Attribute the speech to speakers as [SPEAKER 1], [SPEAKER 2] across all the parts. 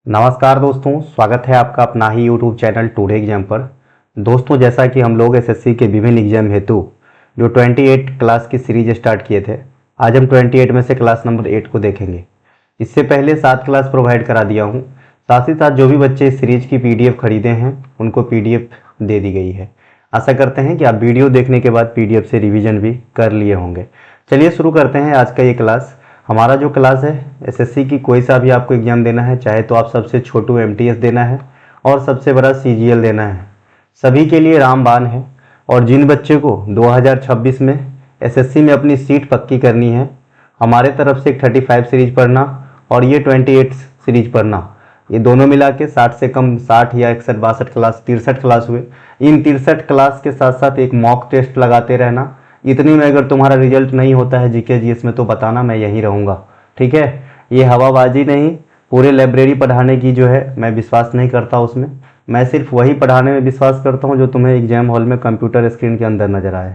[SPEAKER 1] नमस्कार दोस्तों, स्वागत है आपका अपना ही यूट्यूब चैनल टुडे एग्जाम पर। दोस्तों, जैसा कि हम लोग एसएससी के विभिन्न एग्जाम हेतु जो 28 क्लास की सीरीज स्टार्ट किए थे, आज हम 28 में से क्लास नंबर 8 को देखेंगे। इससे पहले 7 क्लास प्रोवाइड करा दिया हूँ। साथ ही साथ जो भी बच्चे इस सीरीज की पीडीएफ खरीदे हैं उनको पीडीएफ दे दी गई है। आशा करते हैं कि आप वीडियो देखने के बाद पीडीएफ से रिविजन भी कर लिए होंगे। चलिए शुरू करते हैं आज का ये क्लास। हमारा जो क्लास है, एसएससी की कोई सा भी आपको एग्जाम देना है, चाहे तो आप सबसे छोटू एमटीएस देना है और सबसे बड़ा सीजीएल देना है, सभी के लिए रामबाण है। और जिन बच्चे को 2026 में एसएससी में अपनी सीट पक्की करनी है, हमारे तरफ से 35 सीरीज पढ़ना और ये 28 सीरीज पढ़ना, ये दोनों मिला के 60 से कम 60 या 61 62 क्लास 63 क्लास हुए। इन 63 क्लास के साथ साथ एक मॉक टेस्ट लगाते रहना। इतनी में अगर तुम्हारा रिजल्ट नहीं होता है जीके जीएस में तो बताना, मैं यहीं रहूँगा। ठीक है, ये हवाबाजी नहीं, पूरे लाइब्रेरी पढ़ाने की जो है मैं विश्वास नहीं करता उसमें। मैं सिर्फ वही पढ़ाने में विश्वास करता हूँ जो तुम्हें एग्जाम हॉल में कंप्यूटर स्क्रीन के अंदर नजर आए।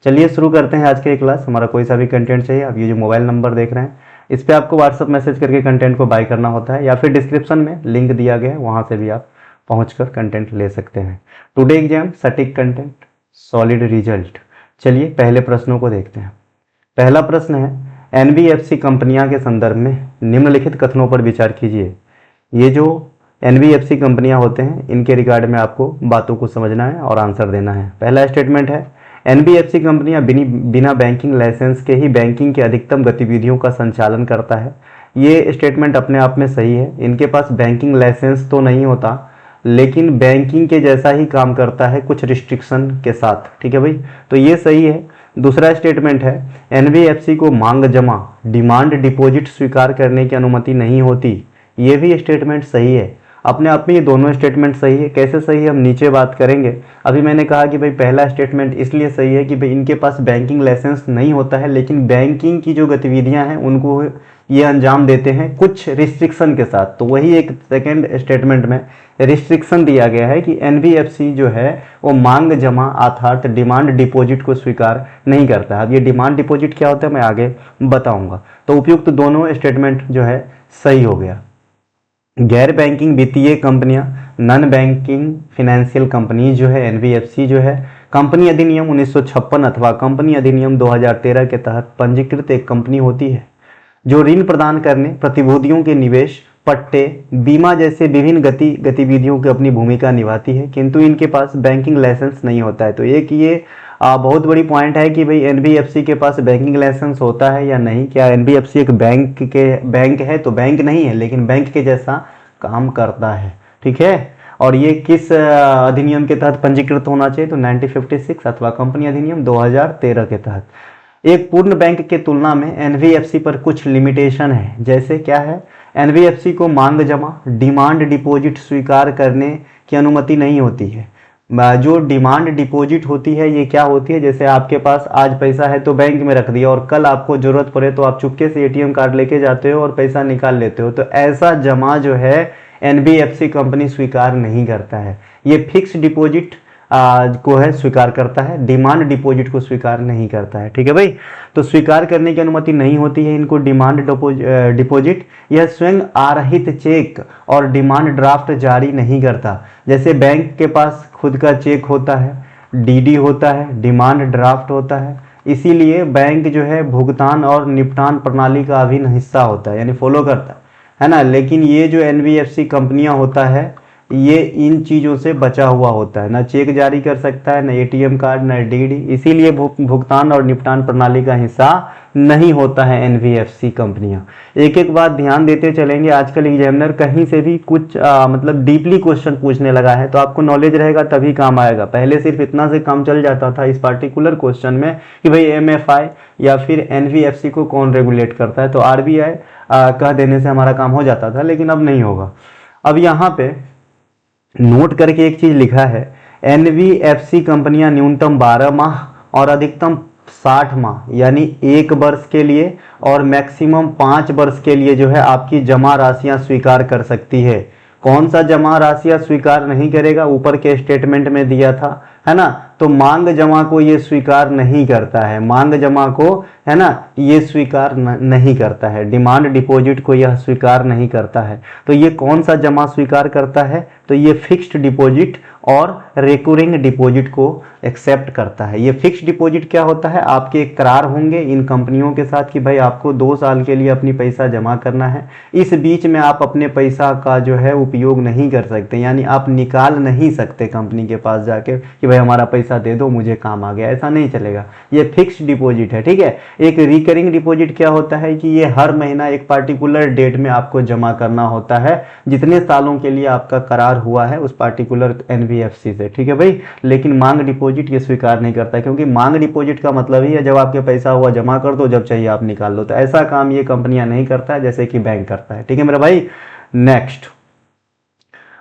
[SPEAKER 1] चलिए शुरू करते हैं आज के क्लास। हमारा कोई सा भी कंटेंट चाहिए, आप ये जो मोबाइल नंबर देख रहे हैं इस पर आपको व्हाट्सअप मैसेज करके कंटेंट को बाय करना होता है, या फिर डिस्क्रिप्शन में लिंक दिया गया है, वहाँ से भी आप पहुँच कंटेंट ले सकते हैं। टुडे एग्जाम, सटीक कंटेंट, सॉलिड रिजल्ट। चलिए पहले प्रश्नों को देखते हैं। पहला प्रश्न है, एनबीएफसी कंपनियां के संदर्भ में निम्नलिखित कथनों पर विचार कीजिए। ये जो एनबीएफसी कंपनियां होते हैं इनके रिगार्ड में आपको बातों को समझना है और आंसर देना है। पहला स्टेटमेंट है, एनबीएफसी कंपनियां बिना बैंकिंग लाइसेंस के ही बैंकिंग के अधिकतम गतिविधियों का संचालन करता है। ये स्टेटमेंट अपने आप में सही है। इनके पास बैंकिंग लाइसेंस तो नहीं होता, लेकिन बैंकिंग के जैसा ही काम करता है कुछ रिस्ट्रिक्शन के साथ। ठीक है भाई, तो ये सही है। दूसरा स्टेटमेंट है, एनबीएफसी को मांग जमा डिमांड डिपॉजिट स्वीकार करने की अनुमति नहीं होती। ये भी स्टेटमेंट सही है। अपने आप में ये दोनों स्टेटमेंट सही है। कैसे सही है हम नीचे बात करेंगे। अभी मैंने कहा कि भाई पहला स्टेटमेंट इसलिए सही है कि भाई इनके पास बैंकिंग लाइसेंस नहीं होता है, लेकिन बैंकिंग की जो गतिविधियां हैं उनको ये अंजाम देते हैं कुछ रिस्ट्रिक्शन के साथ। तो वही एक सेकेंड स्टेटमेंट में रिस्ट्रिक्शन दिया गया है कि एनबीएफसी जो है वो मांग जमा अर्थात डिमांड डिपॉजिट को स्वीकार नहीं करता है। अब ये डिमांड डिपॉजिट क्या होता है मैं आगे बताऊंगा। तो उपयुक्त दोनों स्टेटमेंट जो है सही हो गया। गैर बैंकिंग वित्तीय कंपनियां, नॉन बैंकिंग फाइनेंशियल कंपनी जो है एनबीएफसी जो है कंपनी अधिनियम 1956 अथवा कंपनी अधिनियम 2013 के तहत पंजीकृत एक कंपनी होती है जो ऋण प्रदान करने, प्रतिभूतियों के निवेश, पट्टे, बीमा जैसे विभिन्न गतिविधियों की अपनी भूमिका निभाती है, किंतु इनके पास बैंकिंग लाइसेंस नहीं होता है। तो एक ये बहुत बड़ी पॉइंट है कि भाई एनबीएफसी के पास बैंकिंग लाइसेंस होता है या नहीं। क्या एनबीएफसी एक बैंक है? तो बैंक नहीं है, लेकिन बैंक के जैसा काम करता है। ठीक है, और ये किस अधिनियम के तहत पंजीकृत होना चाहिए? तो 1956 अथवा कंपनी अधिनियम 2013 के तहत। एक पूर्ण बैंक के तुलना में एनबीएफसी पर कुछ लिमिटेशन है। जैसे क्या है? एनबीएफसी को मांग जमा डिमांड डिपॉजिट स्वीकार करने की अनुमति नहीं होती है। जो डिमांड डिपॉजिट होती है ये क्या होती है? जैसे आपके पास आज पैसा है तो बैंक में रख दिया और कल आपको जरूरत पड़े तो आप चुपके से एटीएम कार्ड लेके जाते हो और पैसा निकाल लेते हो। तो ऐसा जमा जो है एनबीएफसी कंपनी स्वीकार नहीं करता है। ये फिक्स डिपॉजिट को है स्वीकार करता है, डिमांड डिपॉजिट को स्वीकार नहीं करता है। ठीक है भाई, तो स्वीकार करने की अनुमति नहीं होती है इनको डिमांड डिपॉजिट। यह स्वयं आरहित चेक और डिमांड ड्राफ्ट जारी नहीं करता। जैसे बैंक के पास खुद का चेक होता है, डीडी होता है, डिमांड ड्राफ्ट होता है, इसीलिए बैंक जो है भुगतान और निपटान प्रणाली का अभिन्न हिस्सा होता है, यानी फॉलो करता है ना। लेकिन ये जो एनबीएफसी कंपनियां होता है ये इन चीज़ों से बचा हुआ होता है, ना चेक जारी कर सकता है, ना एटीएम कार्ड, ना डीडी, इसीलिए भुगतान और निपटान प्रणाली का हिस्सा नहीं होता है एनबीएफसी कंपनियां। एक एक बात ध्यान देते चलेंगे। आजकल एग्जामिनर कहीं से भी कुछ मतलब डीपली क्वेश्चन पूछने लगा है, तो आपको नॉलेज रहेगा तभी काम आएगा। पहले सिर्फ इतना से काम चल जाता था इस पार्टिकुलर क्वेश्चन में कि भाई एमएफआई या फिर एनबीएफसी को कौन रेगुलेट करता है, तो आरबीआई कह देने से हमारा काम हो जाता था, लेकिन अब नहीं होगा। अब यहाँ पे नोट करके एक चीज लिखा है, एनबीएफसी कंपनियां न्यूनतम 12 माह और अधिकतम 60 माह यानी 1 वर्ष के लिए और मैक्सिमम 5 वर्ष के लिए जो है आपकी जमा राशियां स्वीकार कर सकती है। कौन सा जमा राशियां स्वीकार नहीं करेगा? ऊपर के स्टेटमेंट में दिया था, है ना। तो मांग जमा को ये स्वीकार नहीं करता है, मांग जमा को, है ना, ये स्वीकार नहीं करता है। डिमांड डिपॉजिट को यह स्वीकार नहीं करता है। तो ये कौन सा जमा स्वीकार करता है? तो ये फिक्स्ड डिपॉजिट और रिकरिंग डिपॉजिट को एक्सेप्ट करता है। ये फिक्स्ड डिपॉजिट क्या होता है? आपके एक करार होंगे इन कंपनियों के साथ कि भाई आपको 2 साल के लिए अपनी पैसा जमा करना है, इस बीच में आप अपने पैसा का जो है उपयोग नहीं कर सकते, यानी आप निकाल नहीं सकते कंपनी के पास जाके कि भाई हमारा पैसा दे दो, मुझे काम आ गया, ऐसा नहीं चलेगा। ये फिक्स्ड डिपॉजिट है, ठीक है। एक रिकरिंग डिपॉजिट क्या होता है कि ये हर महीना एक पार्टिकुलर डेट में आपको जमा करना होता है, जितने सालों के लिए आपका करार हुआ है उस पार्टिकुलर एनबीएफसी से, ठीक है भाई। लेकिन मांग डिपॉजिट ये स्वीकार नहीं करता, क्योंकि मांग डिपॉजिट का मतलब ही है जब आपके पैसा हुआ जमा कर दो, जब चाहिए आप निकाल लो। तो ऐसा काम ये कंपनियां नहीं करता है जैसे कि बैंक करता है, ठीक है मेरा भाई। नेक्स्ट,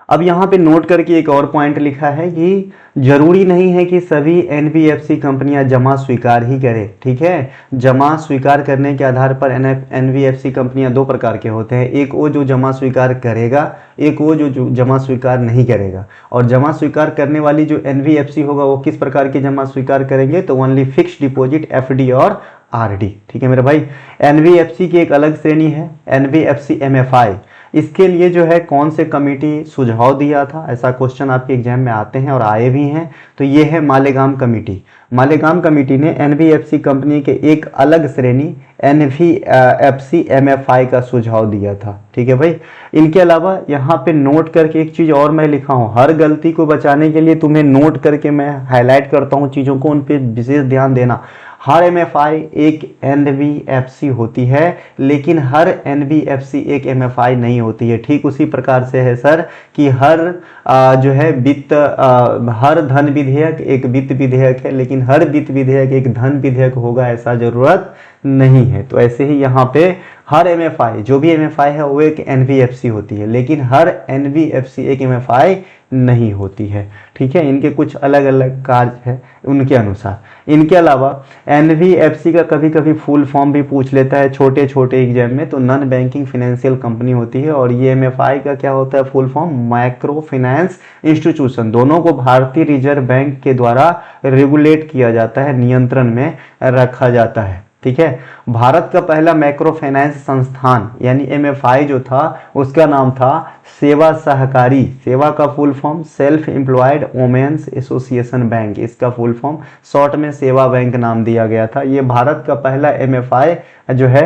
[SPEAKER 1] अब यहाँ पे नोट करके एक और पॉइंट लिखा है कि जरूरी नहीं है कि सभी एनबीएफसी कंपनियां जमा स्वीकार ही करें, ठीक है। जमा स्वीकार करने के आधार पर एनबीएफसी कंपनियां 2 प्रकार के होते हैं, एक वो जो जमा स्वीकार करेगा, एक वो जो जमा स्वीकार नहीं करेगा। और जमा स्वीकार करने वाली जो एनबीएफसी होगा वो किस प्रकार की जमा स्वीकार करेंगे? तो ओनली फिक्स्ड डिपॉजिट, एफडी और आरडी, ठीक है मेरे भाई। एनबीएफसी की एक अलग श्रेणी है एनबीएफसी एमएफआई। इसके लिए जो है कौन से कमेटी सुझाव दिया था, ऐसा क्वेश्चन आपके एग्जाम में आते हैं और आए भी हैं। तो ये है मालेगाम कमेटी। मालेगाम कमेटी ने एनबीएफसी कंपनी के एक अलग श्रेणी एनबीएफसी एमएफआई का सुझाव दिया था, ठीक है भाई। इनके अलावा यहाँ पे नोट करके एक चीज और मैं लिखा हूँ, हर गलती को बचाने के लिए तुम्हें नोट करके मैं हाईलाइट करता हूँ चीजों को, उन पे विशेष ध्यान देना। हर एमएफआई एक एनबीएफसी होती है, लेकिन हर एनबीएफसी एक एमएफआई नहीं होती है। ठीक उसी प्रकार से है सर कि हर जो है वित्त, हर धन विधेयक एक वित्त विधेयक है, लेकिन हर वित्त विधेयक एक धन विधेयक होगा ऐसा जरूरत नहीं है। तो ऐसे ही यहाँ पे हर एमएफआई, जो भी एमएफआई है वो एक एनबीएफसी होती है, लेकिन हर एनबीएफसी एक एमएफआई नहीं होती है, ठीक है। इनके कुछ अलग अलग कार्य है उनके अनुसार। इनके अलावा एनबीएफसी का कभी कभी फुल फॉर्म भी पूछ लेता है छोटे छोटे एग्जाम में, तो नॉन बैंकिंग फाइनेंशियल कंपनी होती है। और ये एमएफआई का क्या होता है full form? Micro finance institution. दोनों को भारतीय रिजर्व बैंक के द्वारा रेगुलेट किया जाता है, नियंत्रण में रखा जाता है, ठीक है। भारत का पहला माइक्रो फाइनेंस संस्थान यानी एमएफआई जो था उसका नाम था सेवा सहकारी। सेवा का full form self employed women's association bank, इसका फुल फॉर्म शॉर्ट में सेवा बैंक नाम दिया गया था। ये भारत का पहला एमएफआई जो है,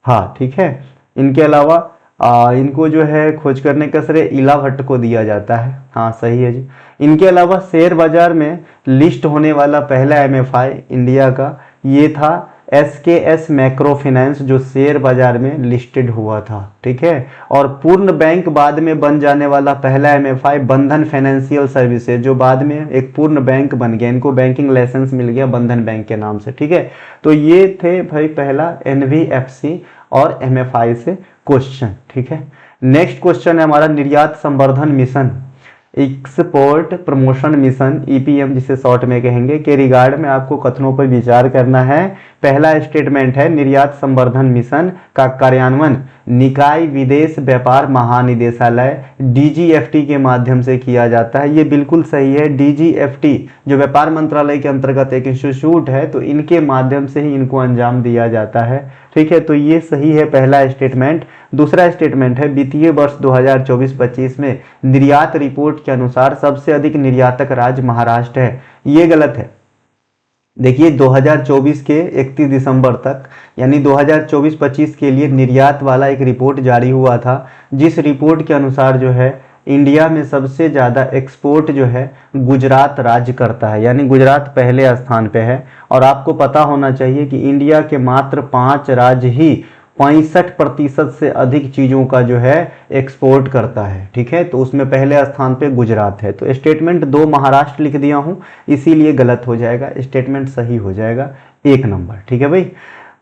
[SPEAKER 1] हाँ ठीक है। इनके अलावा इनको जो है खोज करने का श्रेय इला भट्ट को दिया जाता है, हाँ सही है जी। इनके अलावा शेयर बाजार में लिस्ट होने वाला पहला एमएफआई इंडिया का ये था एसकेएस मैक्रो फाइनेंस, जो शेयर बाजार में लिस्टेड हुआ था, ठीक है। और पूर्ण बैंक बाद में बन जाने वाला पहला एमएफआई बंधन फाइनेंशियल सर्विसेज, जो बाद में एक पूर्ण बैंक बन गया, इनको बैंकिंग लाइसेंस मिल गया बंधन बैंक के नाम से, ठीक है। तो ये थे भाई पहला एनबीएफसी और एमएफआई से क्वेश्चन, ठीक है। नेक्स्ट क्वेश्चन है हमारा निर्यात संवर्धन mission, export promotion mission, EPM जिसे शॉर्ट में कहेंगे, के रिगार्ड में आपको कथनों पर विचार करना है। पहला स्टेटमेंट है निर्यात संवर्धन मिशन का कार्यान्वयन निकाय विदेश व्यापार महानिदेशालय डीजीएफटी के माध्यम से किया जाता है। ये बिल्कुल सही है। डीजीएफटी जो व्यापार मंत्रालय के अंतर्गत एक इंस्टीट्यूट है, तो इनके माध्यम से ही इनको अंजाम दिया जाता है, ठीक है। तो ये सही है पहला स्टेटमेंट। दूसरा स्टेटमेंट है वित्तीय वर्ष 2024-25 में निर्यात रिपोर्ट के अनुसार सबसे अधिक निर्यातक राज्य महाराष्ट्र है। ये गलत है। देखिए 2024 के 31 दिसंबर तक यानी 2024-25 के लिए निर्यात वाला एक रिपोर्ट जारी हुआ था, जिस रिपोर्ट के अनुसार जो है इंडिया में सबसे ज़्यादा एक्सपोर्ट जो है गुजरात राज्य करता है, यानी गुजरात पहले स्थान पे है। और आपको पता होना चाहिए कि इंडिया के मात्र 5 राज्य ही 65% से अधिक चीज़ों का जो है एक्सपोर्ट करता है, ठीक है। तो उसमें पहले स्थान पे गुजरात है। तो स्टेटमेंट 2 महाराष्ट्र लिख दिया हूँ, इसीलिए गलत हो जाएगा, स्टेटमेंट सही हो जाएगा 1 नंबर, ठीक है भाई।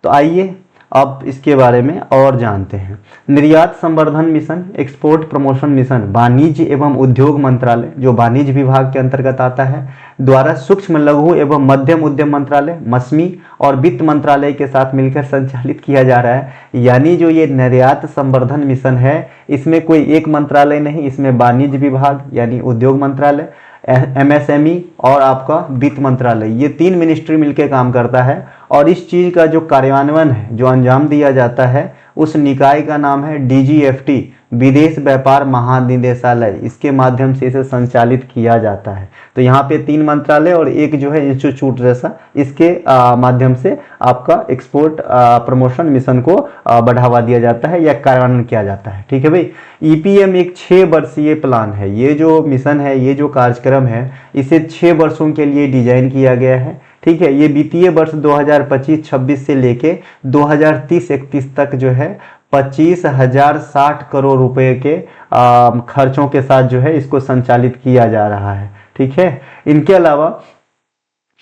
[SPEAKER 1] तो आइए अब इसके बारे में और जानते हैं। निर्यात संवर्धन मिशन, एक्सपोर्ट प्रमोशन मिशन वाणिज्य एवं उद्योग मंत्रालय, जो वाणिज्य विभाग के अंतर्गत आता है, द्वारा सूक्ष्म लघु एवं मध्यम उद्यम मंत्रालय मस्मी और वित्त मंत्रालय के साथ मिलकर संचालित किया जा रहा है। यानी जो ये निर्यात संवर्धन मिशन है, इसमें कोई एक मंत्रालय नहीं, इसमें वाणिज्य विभाग यानी उद्योग मंत्रालय, एमएसएमई और आपका वित्त मंत्रालय, ये 3 मिनिस्ट्री मिलकर काम करता है। और इस चीज़ का जो कार्यान्वयन है, जो अंजाम दिया जाता है, उस निकाय का नाम है डीजीएफटी, विदेश व्यापार महानिदेशालय। इसके माध्यम से इसे संचालित किया जाता है। तो यहाँ पे 3 मंत्रालय और एक जो है इंस्टीट्यूट जैसा, इसके माध्यम से आपका एक्सपोर्ट प्रमोशन मिशन को बढ़ावा दिया जाता है या कार्यान्वयन किया जाता है। ठीक है भाई। ईपीएम एक 6 वर्षीय प्लान है। ये जो मिशन है, ये जो कार्यक्रम है, इसे 6 वर्षों के लिए डिजाइन किया गया है। ठीक है। ये वित्तीय वर्ष 2025-26 से लेके 2030-31 तक जो है 25,060 करोड़ रुपए के खर्चों के साथ जो है इसको संचालित किया जा रहा है। ठीक है। इनके अलावा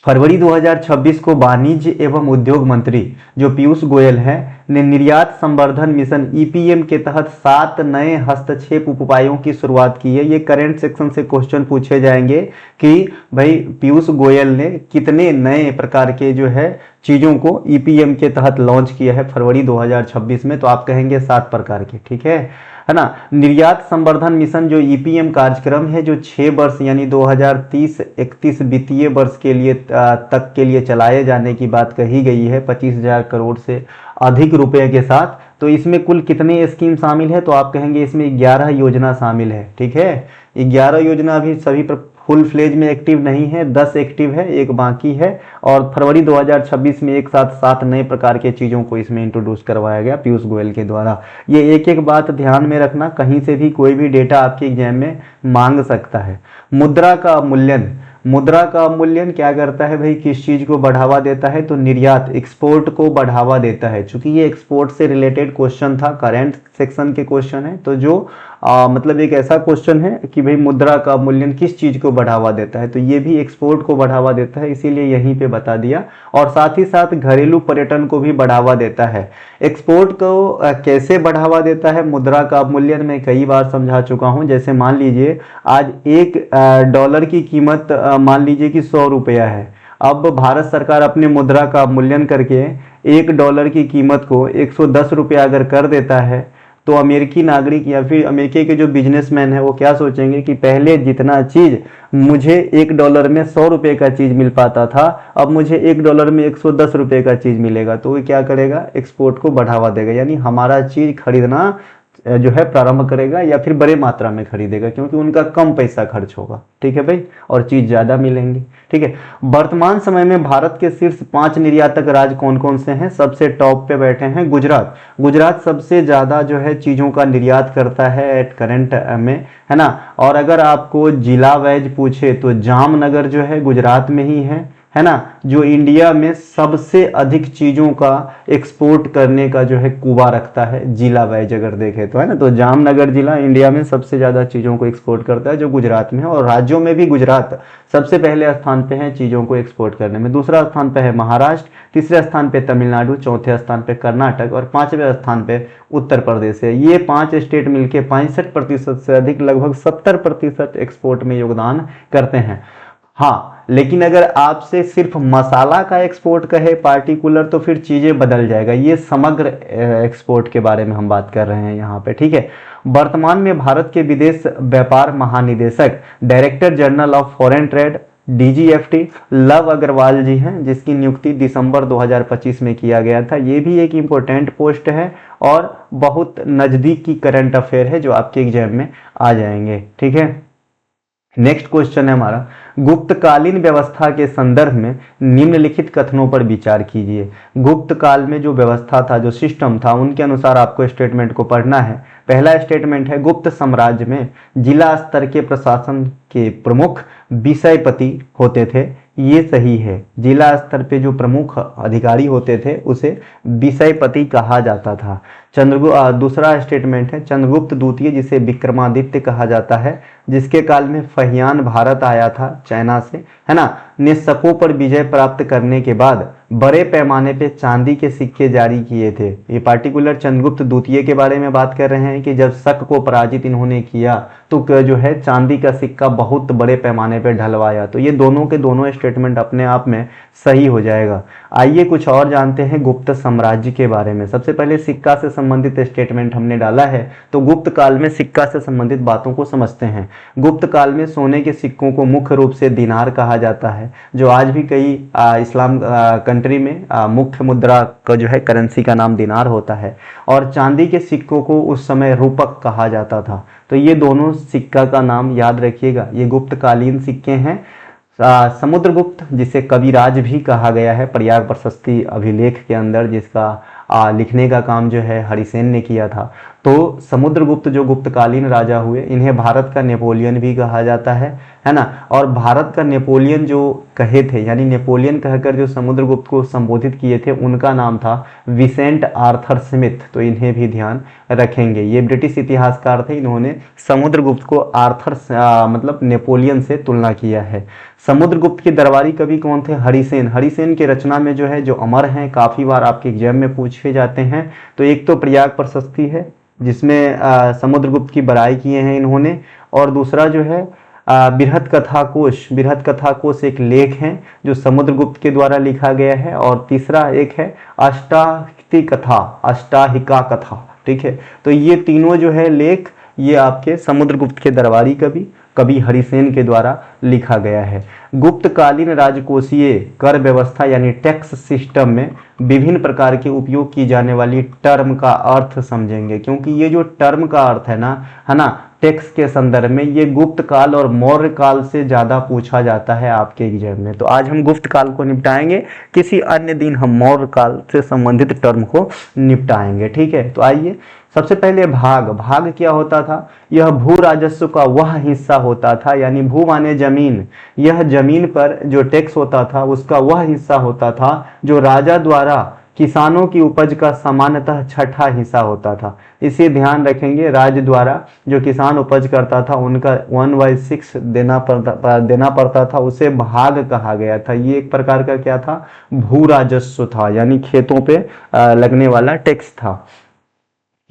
[SPEAKER 1] फरवरी 2026 को वाणिज्य एवं उद्योग मंत्री जो पीयूष गोयल हैं ने निर्यात संवर्धन मिशन ईपीएम के तहत 7 नए हस्तक्षेप उपायों की शुरुआत की है। ये करंट सेक्शन से क्वेश्चन पूछे जाएंगे कि भाई पीयूष गोयल ने कितने नए प्रकार के जो है चीज़ों को ईपीएम के तहत लॉन्च किया है फरवरी 2026 में, तो आप कहेंगे 7 प्रकार के। ठीक है ना। निर्यात संवर्धन मिशन जो ईपीएम कार्यक्रम है, जो 6 वर्ष यानी 2030-31 वित्तीय वर्ष के लिए तक के लिए चलाए जाने की बात कही गई है 25,000 करोड़ से अधिक रुपए के साथ। तो इसमें कुल कितने स्कीम शामिल है, तो आप कहेंगे इसमें 11 योजना शामिल है। ठीक है। 11 योजना अभी सभी फुल फ्लेज में एक्टिव नहीं है, 10 एक्टिव है, एक बाकी है। और फरवरी 2026 में एक साथ 7 नए प्रकार के चीज़ों को इसमें इंट्रोड्यूस करवाया गया पीयूष गोयल के द्वारा। ये एक एक बात ध्यान में रखना, कहीं से भी कोई भी डेटा आपके एग्जाम में मांग सकता है। मुद्रा का अवमूल्यन, मुद्रा का अवमूल्यन क्या करता है भाई, किस चीज़ को बढ़ावा देता है, तो निर्यात, एक्सपोर्ट को बढ़ावा देता है। चूंकि ये एक्सपोर्ट से रिलेटेड क्वेश्चन था, करंट सेक्शन के क्वेश्चन है, तो जो मतलब एक ऐसा क्वेश्चन है कि भाई मुद्रा का अवमूल्यन किस चीज़ को बढ़ावा देता है, तो ये भी एक्सपोर्ट को बढ़ावा देता है, इसीलिए यहीं पे बता दिया। और साथ ही साथ घरेलू पर्यटन को भी बढ़ावा देता है। एक्सपोर्ट को कैसे बढ़ावा देता है मुद्रा का अवमूल्यन, मैं कई बार समझा चुका हूँ। जैसे मान लीजिए आज $1 की कीमत मान लीजिए कि 100 रुपया है। अब भारत सरकार अपने मुद्रा का अवमूल्यन करके $1 की कीमत को 110 रुपया अगर कर देता है, तो अमेरिकी नागरिक या फिर अमेरिकी के जो बिजनेसमैन है वो क्या सोचेंगे कि पहले जितना चीज़ मुझे $1 में 100 रुपये का चीज़ मिल पाता था, अब मुझे $1 में 110 रुपये का चीज़ मिलेगा। तो वो क्या करेगा, एक्सपोर्ट को बढ़ावा देगा, यानी हमारा चीज़ खरीदना जो है प्रारंभ करेगा या फिर बड़े मात्रा में खरीदेगा, क्योंकि उनका कम पैसा खर्च होगा। ठीक है भाई। और चीज़ ज़्यादा मिलेंगी। ठीक है। वर्तमान समय में भारत के शीर्ष 5 निर्यातक राज्य कौन कौन से हैं, सबसे टॉप पे बैठे हैं गुजरात। गुजरात सबसे ज़्यादा जो है चीज़ों का निर्यात करता है एट करंट में, है ना। और अगर आपको जिला वाइज पूछे तो जामनगर जो है गुजरात में ही है ना, जो इंडिया में सबसे अधिक चीज़ों का एक्सपोर्ट करने का जो है कुबा रखता है जिला वाइज अगर देखें तो, है ना। तो जामनगर जिला इंडिया में सबसे ज़्यादा चीज़ों को एक्सपोर्ट करता है, जो गुजरात में है। और राज्यों में भी गुजरात सबसे पहले स्थान पे है चीज़ों को एक्सपोर्ट करने में। दूसरा स्थान पे है महाराष्ट्र, तीसरे स्थान पे तमिलनाडु, चौथे स्थान पे कर्नाटक और 5वें स्थान पे उत्तर प्रदेश है। ये 5 स्टेट मिलके 65% से अधिक, लगभग 70% एक्सपोर्ट में योगदान करते हैं। हाँ, लेकिन अगर आपसे सिर्फ मसाला का एक्सपोर्ट कहे पार्टिकुलर, तो फिर चीज़ें बदल जाएगा। ये समग्र एक्सपोर्ट के बारे में हम बात कर रहे हैं यहाँ पे। ठीक है। वर्तमान में भारत के विदेश व्यापार महानिदेशक director general of foreign trade DGFT Lav Agarwal ji हैं, जिसकी नियुक्ति दिसंबर 2025 में किया गया था। ये भी एक इम्पोर्टेंट पोस्ट है और बहुत नज़दीक की करंट अफेयर है जो आपके एग्जाम में आ जाएंगे। ठीक है। नेक्स्ट क्वेश्चन है हमारा, गुप्तकालीन व्यवस्था के संदर्भ में निम्नलिखित कथनों पर विचार कीजिए। गुप्त काल में जो व्यवस्था था, जो सिस्टम था, उनके अनुसार आपको स्टेटमेंट को पढ़ना है। पहला स्टेटमेंट है, गुप्त साम्राज्य में जिला स्तर के प्रशासन के प्रमुख विषयपति होते थे। ये सही है। जिला स्तर पे जो प्रमुख अधिकारी होते थे उसे विषयपति कहा जाता था। दूसरा स्टेटमेंट है, चंद्रगुप्त द्वितीय जिसे विक्रमादित्य कहा जाता है, जिसके काल में फहियान भारत आया था चाइना से, है ना, ने शकों पर विजय प्राप्त करने के बाद बड़े पैमाने पे चांदी के सिक्के जारी किए थे। ये पार्टिकुलर चंद्रगुप्त द्वितीय के बारे में बात कर रहे हैं कि जब शक को पराजित इन्होंने किया तो जो है चांदी का सिक्का बहुत बड़े पैमाने पर ढलवाया। तो ये दोनों के दोनों स्टेटमेंट अपने आप में सही हो जाएगा। आइए कुछ और जानते हैं गुप्त साम्राज्य के बारे में। सबसे पहले सिक्का से संबंधित स्टेटमेंट हमने डाला है, तो गुप्त काल में सिक्का से संबंधित बातों को समझते हैं। गुप्त काल में सोने के सिक्कों को मुख्य रूप से दिनार कहा जाता है, जो आज भी कई इस्लाम कंट्री में मुख्य मुद्रा का जो है करेंसी का नाम दिनार होता है। और चांदी के सिक्कों को उस समय रूपक कहा जाता था। तो ये दोनों सिक्का का नाम याद रखिएगा, ये गुप्तकालीन सिक्के हैं। समुद्रगुप्त, जिसे कविराज भी कहा गया है प्रयाग प्रशस्ति अभिलेख के अंदर, जिसका लिखने का काम जो है हरिसेन ने किया था। तो समुद्रगुप्त जो गुप्तकालीन राजा हुए, इन्हें भारत का नेपोलियन भी कहा जाता है ना। और भारत का नेपोलियन जो कहे थे, यानी नेपोलियन कहकर जो समुद्रगुप्त को संबोधित किए थे, उनका नाम था विसेंट आर्थर स्मिथ। तो इन्हें भी ध्यान रखेंगे। ये ब्रिटिश इतिहासकार थे, इन्होंने समुद्रगुप्त को आर्थर मतलब नेपोलियन से तुलना किया है। समुद्रगुप्त के दरबारी कवि कौन थे? हरिसेन। हरिसेन की रचना में जो है, जो अमर हैं, काफी बार आपके एग्जाम में पूछे जाते हैं। तो एक तो प्रयाग प्रशस्ति है, जिसमें समुद्रगुप्त की बड़ाई किए हैं इन्होंने। और दूसरा जो है बृहत कथा कोश। बृहत कथा कोश एक लेख है जो समुद्रगुप्त के द्वारा लिखा गया है। और तीसरा एक है अष्टाहिकी कथा, अष्टाहिका कथा। ठीक है, तो ये तीनों जो है लेख, ये आपके समुद्रगुप्त के दरबारी कवि हरिसेन के द्वारा लिखा गया है। गुप्तकालीन राजकोषीय कर व्यवस्था यानी टैक्स सिस्टम में विभिन्न प्रकार के उपयोग की जाने वाली टर्म का अर्थ समझेंगे, क्योंकि ये जो टर्म का अर्थ है ना टैक्स के संदर्भ में, ये गुप्त काल और मौर्य काल से ज्यादा पूछा जाता है आपके एग्जाम में। तो आज हम गुप्त काल को निपटाएंगे, किसी अन्य दिन हम मौर्य काल से संबंधित टर्म को निपटाएंगे। ठीक है, तो आइए सबसे पहले भाग क्या होता था? यह भू राजस्व का वह हिस्सा होता था, यानी भू माने जमीन, यह जमीन पर जो टैक्स होता था उसका वह हिस्सा होता था जो राजा द्वारा किसानों की उपज का सामान्यतः छठा हिस्सा होता था। इसे ध्यान रखेंगे, राज्य द्वारा जो किसान उपज करता था उनका 1/6 देना पड़ता था, उसे भाग कहा गया था। ये एक प्रकार का क्या था? भू राजस्व था, यानी खेतों पे लगने वाला टैक्स था।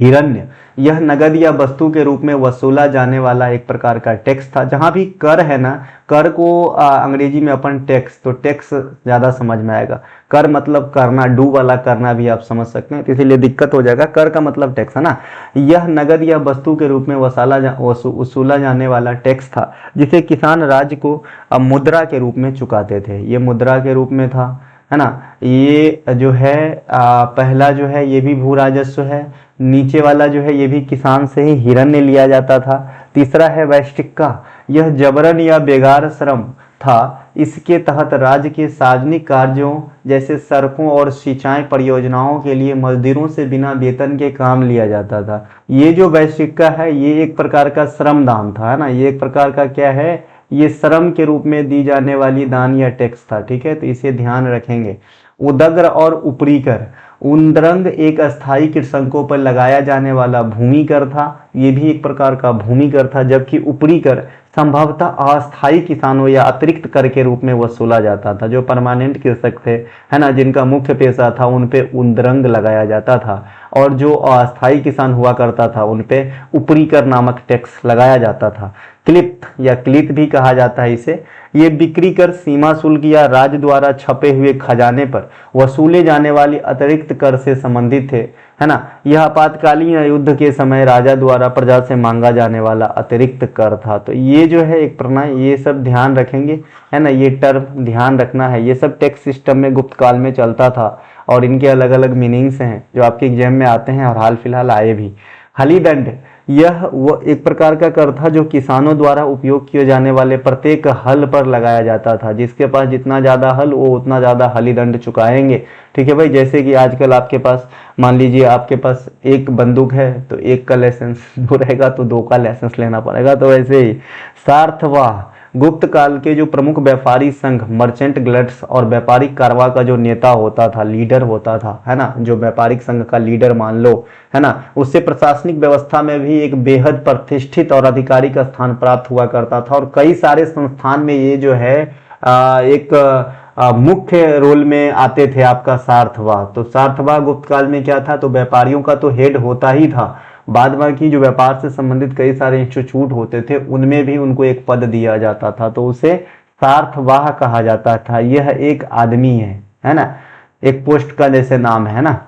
[SPEAKER 1] हिरण्य, यह नगद या वस्तु के रूप में वसूला जाने वाला एक प्रकार का टैक्स था। जहां भी कर है ना, कर को अंग्रेजी में अपन टैक्स, तो टैक्स ज्यादा समझ में आएगा। कर मतलब करना, डू वाला करना भी आप समझ सकते हैं, तो इसीलिए दिक्कत हो जाएगा। कर का मतलब टैक्स है ना। यह नगद या वस्तु के रूप में वसूला जाने वाला टैक्स था, जिसे किसान राज्य को मुद्रा के रूप में चुकाते थे। ये मुद्रा के रूप में था, है ना। ये जो है पहला जो है ये भी भू राजस्व है। नीचे वाला जो है ये भी किसान से ही हिरण्य लिया जाता था। तीसरा है वैश्टिक्का, यह जबरन या बेगार श्रम था। इसके तहत राज्य के सार्वजनिक कार्यों जैसे सड़कों और सिंचाई परियोजनाओं के लिए मजदूरों से बिना वेतन के काम लिया जाता था। ये जो वैश्टिक्का है ये एक प्रकार का श्रम दान था, है ना। ये एक प्रकार का क्या है? ये श्रम के रूप में दी जाने वाली दान या टैक्स था। ठीक है, तो इसे ध्यान रखेंगे। उदग्र और ऊपरी कर, उद्रंग एक अस्थायी कृषकों पर लगाया जाने वाला भूमि कर था। ये भी एक प्रकार का भूमि कर था, जबकि ऊपरी कर संभवतः अस्थायी किसानों या अतिरिक्त कर के रूप में वसूला जाता था। जो परमानेंट कृषक थे, है ना, जिनका मुख्य पेशा था, उन पे उद्रंग लगाया जाता था। और जो अस्थायी किसान हुआ करता था उन पे ऊपरी कर नामक टैक्स लगाया जाता था। क्लिप्त या क्लित भी कहा जाता है इसे। ये बिक्री कर, सीमा शुल्क या राज्य द्वारा छपे हुए खजाने पर वसूले जाने वाली अतिरिक्त कर से संबंधित थे, है ना। यह आपातकालीन युद्ध के समय राजा द्वारा प्रजा से मांगा जाने वाला अतिरिक्त कर था। तो ये जो है एक प्रणाली, ये सब ध्यान रखेंगे, है ना। ये टर्म ध्यान रखना है। ये सब टैक्स सिस्टम में गुप्त काल में चलता था और इनके अलग अलग मीनिंग्स हैं जो आपके एग्जाम में आते हैं और हाल फिलहाल आए भी। हलीदंड, यह वो एक प्रकार का कर था जो किसानों द्वारा उपयोग किए जाने वाले प्रत्येक हल पर लगाया जाता था। जिसके पास जितना ज्यादा हल, वो उतना ज्यादा हलीदंड चुकाएंगे। ठीक है भाई, जैसे कि आजकल आपके पास मान लीजिए आपके पास एक बंदूक है तो एक का लाइसेंस, दो रहेगा तो दो का लाइसेंस लेना पड़ेगा। तो वैसे ही सार्थवाह, गुप्त काल के जो प्रमुख व्यापारी संघ, मर्चेंट गिल्ड्स और व्यापारिक कारवा का जो नेता होता था, लीडर होता था, है ना, जो व्यापारिक संघ का लीडर मान लो, है ना, उससे प्रशासनिक व्यवस्था में भी एक बेहद प्रतिष्ठित और आधिकारिक स्थान प्राप्त हुआ करता था। और कई सारे संस्थान में ये जो है एक मुख्य रोल में आते थे आपका सार्थवाह। तो सार्थवाह गुप्त काल में क्या था? तो व्यापारियों का तो हेड होता ही था, बाद बाकी जो व्यापार से संबंधित कई सारे इंस्टीट्यूट होते थे उनमें भी उनको एक पद दिया जाता था, तो उसे सार्थवाह कहा जाता था। यह एक आदमी है ना, एक पोस्ट का जैसे नाम है ना।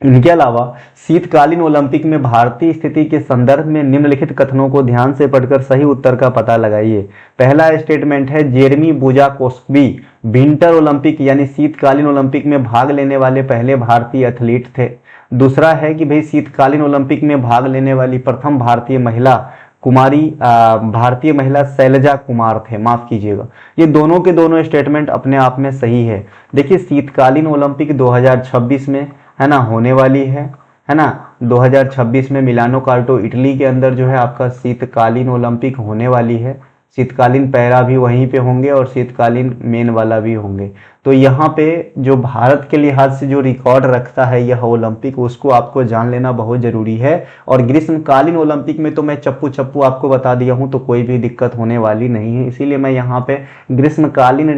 [SPEAKER 1] इनके अलावा शीतकालीन ओलंपिक में भारतीय स्थिति के संदर्भ में निम्नलिखित कथनों को ध्यान से पढ़कर सही उत्तर का पता लगाइए। पहला स्टेटमेंट है जेरेमी बुजाकोस्की विंटर ओलंपिक यानी शीतकालीन ओलंपिक में भाग लेने वाले पहले भारतीय एथलीट थे। दूसरा है कि भाई शीतकालीन ओलंपिक में भाग लेने वाली प्रथम भारतीय महिला भारतीय महिला शैलजा कुमार थे, माफ कीजिएगा। ये दोनों के दोनों स्टेटमेंट अपने आप में सही है। देखिए शीतकालीन ओलंपिक 2026 में है ना होने वाली है ना, 2026 में मिलानो कार्टो इटली के अंदर जो है आपका शीतकालीन ओलंपिक होने वाली है। शीतकालीन पैरा भी वहीं पे होंगे और शीतकालीन मेन वाला भी होंगे। तो यहाँ पे जो भारत के लिहाज से जो रिकॉर्ड रखता है यह ओलंपिक, उसको आपको जान लेना बहुत जरूरी है। और ग्रीष्मकालीन ओलंपिक में तो मैं चप्पू चप्पू आपको बता दिया हूँ, तो कोई भी दिक्कत होने वाली नहीं है। इसीलिए मैं यहाँ पे ग्रीष्मकालीन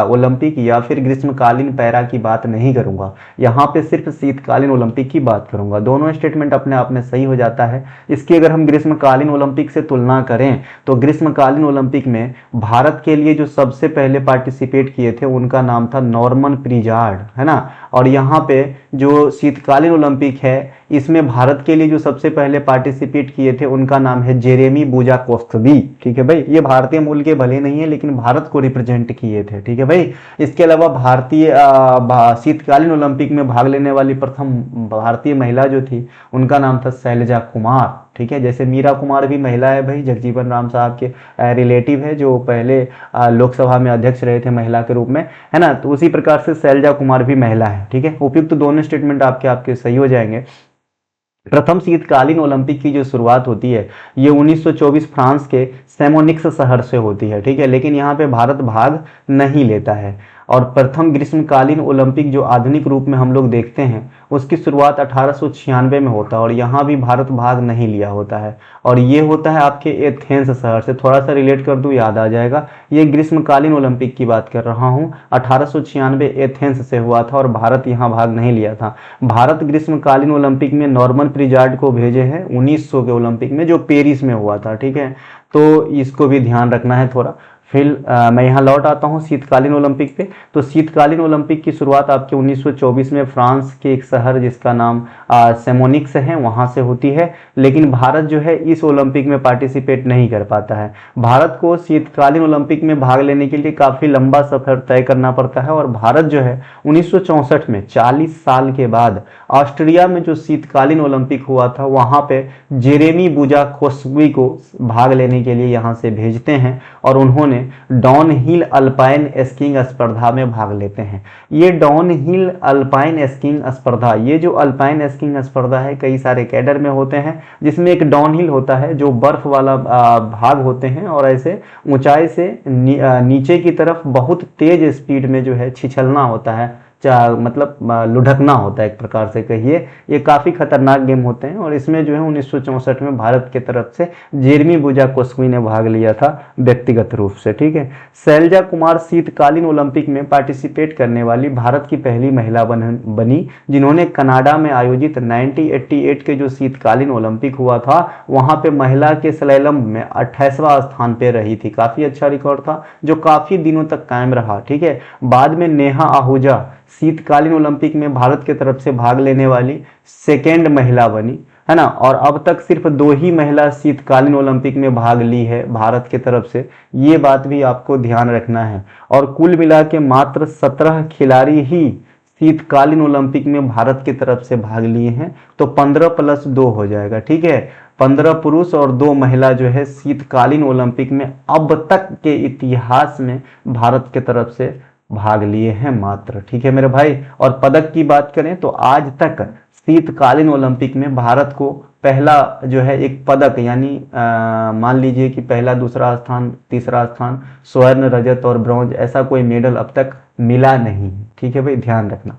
[SPEAKER 1] ओलंपिक या फिर ग्रीष्मकालीन पैरा की बात नहीं करूँगा, यहाँ पे सिर्फ शीतकालीन ओलंपिक की बात करूँगा। दोनों स्टेटमेंट अपने आप में सही हो जाता है। इसकी अगर हम ग्रीष्मकालीन ओलंपिक से तुलना करें तो ग्रीष्मकालीन ओलंपिक में भारत के लिए जो सबसे पहले पार्टिसिपेट किए थे उनका नाम था नॉर्मन प्रिजार्ड, है ना। और यहाँ पे जो शीतकालीन ओलंपिक है इसमें भारत के लिए जो सबसे पहले पार्टिसिपेट किए थे उनका नाम है जेरेमी बुजाकोस्की। ठीक है भाई, ये भारतीय मूल के भले नहीं है लेकिन भारत को रिप्रेजेंट किए थे। ठीक है भाई, इसके अलावा भारतीय शीतकालीन ओलंपिक में भाग लेने वाली प्रथम भारतीय महिला जो थी उनका नाम था शैलजा कुमार। ठीक है, जैसे मीरा कुमार भी महिला है भाई, जगजीवन राम साहब के रिलेटिव है जो पहले लोकसभा में अध्यक्ष रहे थे महिला के रूप में, है ना। तो उसी प्रकार से शैलजा कुमार भी महिला है। ठीक है, उपयुक्त दोनों स्टेटमेंट आपके सही हो जाएंगे। प्रथम शीतकालीन ओलंपिक की जो शुरुआत होती है ये 1924 फ्रांस के सेमोनिक्स शहर से होती है। ठीक है, लेकिन यहाँ पे भारत भाग नहीं लेता है। और प्रथम ग्रीष्मकालीन ओलंपिक जो आधुनिक रूप में हम लोग देखते हैं उसकी शुरुआत 1896 में होता है और यहाँ भी भारत भाग नहीं लिया होता है। और ये होता है आपके एथेंस शहर से, थोड़ा सा रिलेट कर दूँ याद आ जाएगा। ये ग्रीष्मकालीन ओलंपिक की बात कर रहा हूँ, 1896 एथेंस से हुआ था और भारत यहाँ भाग नहीं लिया था। भारत ग्रीष्मकालीन ओलंपिक में नॉर्मन प्रिजार्ड को भेजे हैं 1900 के ओलंपिक में जो पेरिस में हुआ था। ठीक है, तो इसको भी ध्यान रखना है थोड़ा। फिर मैं यहाँ लौट आता हूँ शीतकालीन ओलंपिक पे। तो शीतकालीन ओलंपिक की शुरुआत आपके 1924 में फ्रांस के एक शहर जिसका नाम सेमोनिक्स है वहाँ से होती है। लेकिन भारत जो है इस ओलंपिक में पार्टिसिपेट नहीं कर पाता है। भारत को शीतकालीन ओलंपिक में भाग लेने के लिए काफ़ी लंबा सफर तय करना पड़ता है और भारत जो है 1964 में 40 साल के बाद ऑस्ट्रिया में जो शीतकालीन ओलंपिक हुआ था वहाँ पे जेरेमी बुजाकोस्की को भाग लेने के लिए यहाँ से भेजते हैं और उन्होंने डाउन हिल अल्पाइन स्कीइंग स्पर्धा में भाग लेते हैं। ये डाउन हिल अल्पाइन स्कीइंग स्पर्धा, ये जो अल्पाइन स्कीइंग स्पर्धा है कई सारे कैडर में होते हैं जिसमें एक डाउन हिल होता है जो बर्फ वाला भाग होते हैं और ऐसे ऊंचाई से नीचे की तरफ बहुत तेज स्पीड में जो है छिछलना होता है, मतलब लुढ़कना होता है एक प्रकार से कहिए। ये काफ़ी खतरनाक गेम होते हैं और इसमें जो है 1964 में भारत की तरफ से जेरेमी बुजाकोस्की ने भाग लिया था व्यक्तिगत रूप से। ठीक है, शैलजा कुमार शीतकालीन ओलंपिक में पार्टिसिपेट करने वाली भारत की पहली महिला बनी जिन्होंने कनाडा में आयोजित 1988 के जो शीतकालीन ओलंपिक हुआ था वहाँ पे महिला के स्लैलम में 28वां स्थान पे रही थी। काफ़ी अच्छा रिकॉर्ड था जो काफ़ी दिनों तक कायम रहा। ठीक है, बाद में नेहा आहूजा शीतकालीन ओलंपिक में भारत की तरफ से भाग लेने वाली सेकेंड महिला बनी, है ना। और अब तक सिर्फ 2 ही महिला शीतकालीन ओलंपिक में भाग ली है भारत की तरफ से, ये बात भी आपको ध्यान रखना है। और कुल मिला के मात्र 17 खिलाड़ी ही शीतकालीन ओलंपिक में भारत की तरफ से भाग लिए हैं, तो 15 + 2 हो जाएगा। ठीक है, 15 पुरुष और 2 महिला जो है शीतकालीन ओलंपिक में अब तक के इतिहास में भारत की तरफ से भाग लिए हैं मात्र। ठीक है मेरे भाई, और पदक की बात करें तो आज तक शीतकालीन ओलंपिक में भारत को पहला जो है एक पदक यानी मान लीजिए कि पहला, दूसरा स्थान, तीसरा स्थान, स्वर्ण, रजत और ब्रॉन्ज, ऐसा कोई मेडल अब तक मिला नहीं। ठीक है भाई, ध्यान रखना।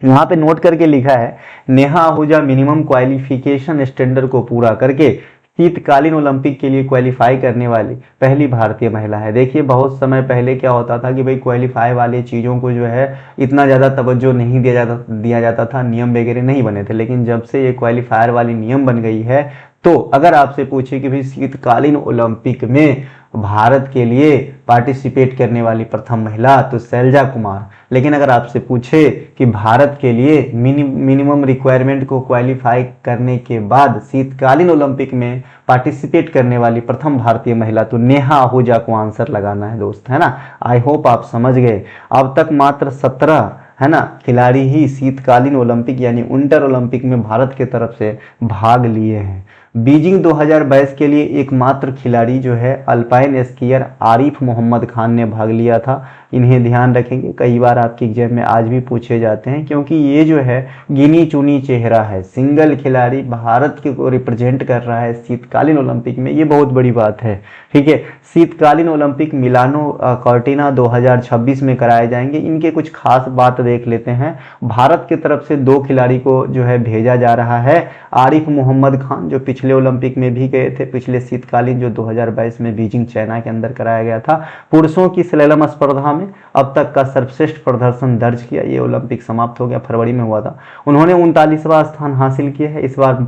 [SPEAKER 1] यहाँ पे नोट करके लिखा है Neha Ahuja minimum qualification standard को पूरा करके शीतकालीन ओलंपिक के लिए क्वालिफाई करने वाली पहली भारतीय महिला है। देखिए बहुत समय पहले क्या होता था कि भाई क्वालिफाई वाली चीज़ों को जो है इतना ज़्यादा तवज्जो नहीं दिया जाता था, नियम वगैरह नहीं बने थे। लेकिन जब से ये क्वालिफायर वाली नियम बन गई है, तो अगर आपसे पूछे कि भाई शीतकालीन ओलंपिक में भारत के लिए पार्टिसिपेट करने वाली प्रथम महिला, तो शैलजा कुमार। लेकिन अगर आपसे पूछे कि भारत के लिए मिनिमम रिक्वायरमेंट को क्वालिफाई करने के बाद शीतकालीन ओलंपिक में पार्टिसिपेट करने वाली प्रथम भारतीय महिला, तो नेहा आहूजा को आंसर लगाना है दोस्त, है ना। आई होप आप समझ गए। अब तक मात्र 17 है ना खिलाड़ी ही शीतकालीन ओलंपिक यानी विंटर ओलंपिक में भारत के तरफ से भाग लिए हैं। बीजिंग 2022 के लिए एकमात्र खिलाड़ी जो है अल्पाइन स्कीयर आरिफ मोहम्मद खान ने भाग लिया था। इन्हें ध्यान रखेंगे, कई बार आपके एग्जाम में आज भी पूछे जाते हैं, क्योंकि ये जो है गिनी चुनी चेहरा है, सिंगल खिलाड़ी भारत को रिप्रेजेंट कर रहा है शीतकालीन ओलंपिक में, ये बहुत बड़ी बात है। ठीक है, शीतकालीन ओलंपिक मिलानो कॉर्टिना 2026 में कराए जाएंगे। इनके कुछ खास बात देख लेते हैं। भारत की तरफ से 2 खिलाड़ी को जो है भेजा जा रहा है। आरिफ मोहम्मद खान जो पिछले ओलंपिक में भी गए थे, पिछले शीतकालीन जो 2022 में बीजिंग चाइना के अंदर कराया गया था। पुरुषों की स्लैलम स्पर्धा में अब तक का सर्वश्रेष्ठ प्रदर्शन दर्ज किया। ये ओलंपिक समाप्त हो गया, फरवरी में हुआ था। उन्होंने 39वां स्थान हासिल किया है। इस बार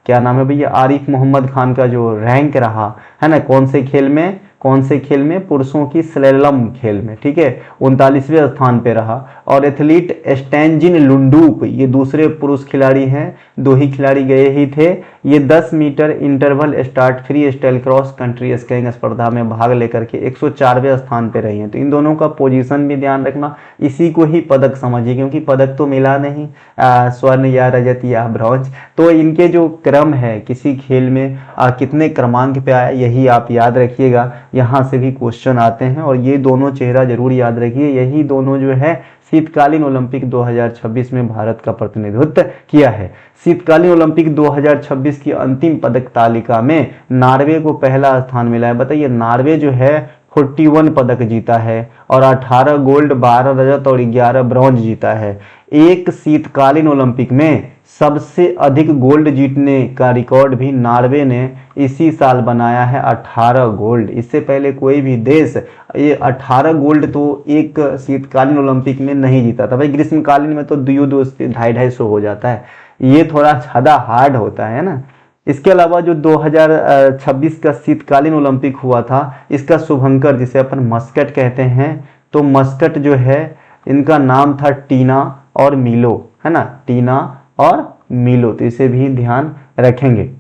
[SPEAKER 1] क्या नाम है भैया, आरिफ मोहम्मद खान का जो रैंक रहा है ना, कौन से खेल में, पुरुषों की स्लैलम खेल में, ठीक है, 39वें स्थान पे रहा। और एथलीट स्टैंजिन लुंडूप ये दूसरे पुरुष खिलाड़ी हैं, 2 ही खिलाड़ी गए ही थे। ये 10 metre interval start freestyle cross country skiing स्पर्धा में भाग लेकर के 104वें स्थान पे रही हैं। तो इन दोनों का पोजीशन भी ध्यान रखना, इसी को ही पदक समझिए, क्योंकि पदक तो मिला नहीं, स्वर्ण या रजत या ब्रॉन्ज। तो इनके जो क्रम है किसी खेल में कितने क्रमांक पे आया, यही आप याद रखिएगा। यहाँ से भी क्वेश्चन आते हैं, और ये दोनों चेहरा जरूर याद रखिए। यही दोनों जो है शीतकालीन ओलंपिक 2026 में भारत का प्रतिनिधित्व किया है। शीतकालीन ओलंपिक 2026 की अंतिम पदक तालिका में नॉर्वे को पहला स्थान मिला है। बताइए, नॉर्वे जो है 41 पदक जीता है, और 18 गोल्ड, 12 रजत और 11 ब्रॉन्ज जीता है। एक शीतकालीन ओलंपिक में सबसे अधिक गोल्ड जीतने का रिकॉर्ड भी नॉर्वे ने इसी साल बनाया है, 18 गोल्ड। इससे पहले कोई भी देश ये 18 गोल्ड तो एक शीतकालीन ओलंपिक में नहीं जीता था। भाई ग्रीष्मकालीन में तो 250-250 हो जाता है, ये थोड़ा ज़्यादा हार्ड होता है ना। इसके अलावा जो 2026 का शीतकालीन ओलंपिक हुआ था, इसका शुभंकर जिसे अपन मस्कट कहते हैं, तो मस्कट जो है इनका नाम था टीना और मिलो, है ना, टीना और मिलो। तो इसे भी ध्यान रखेंगे,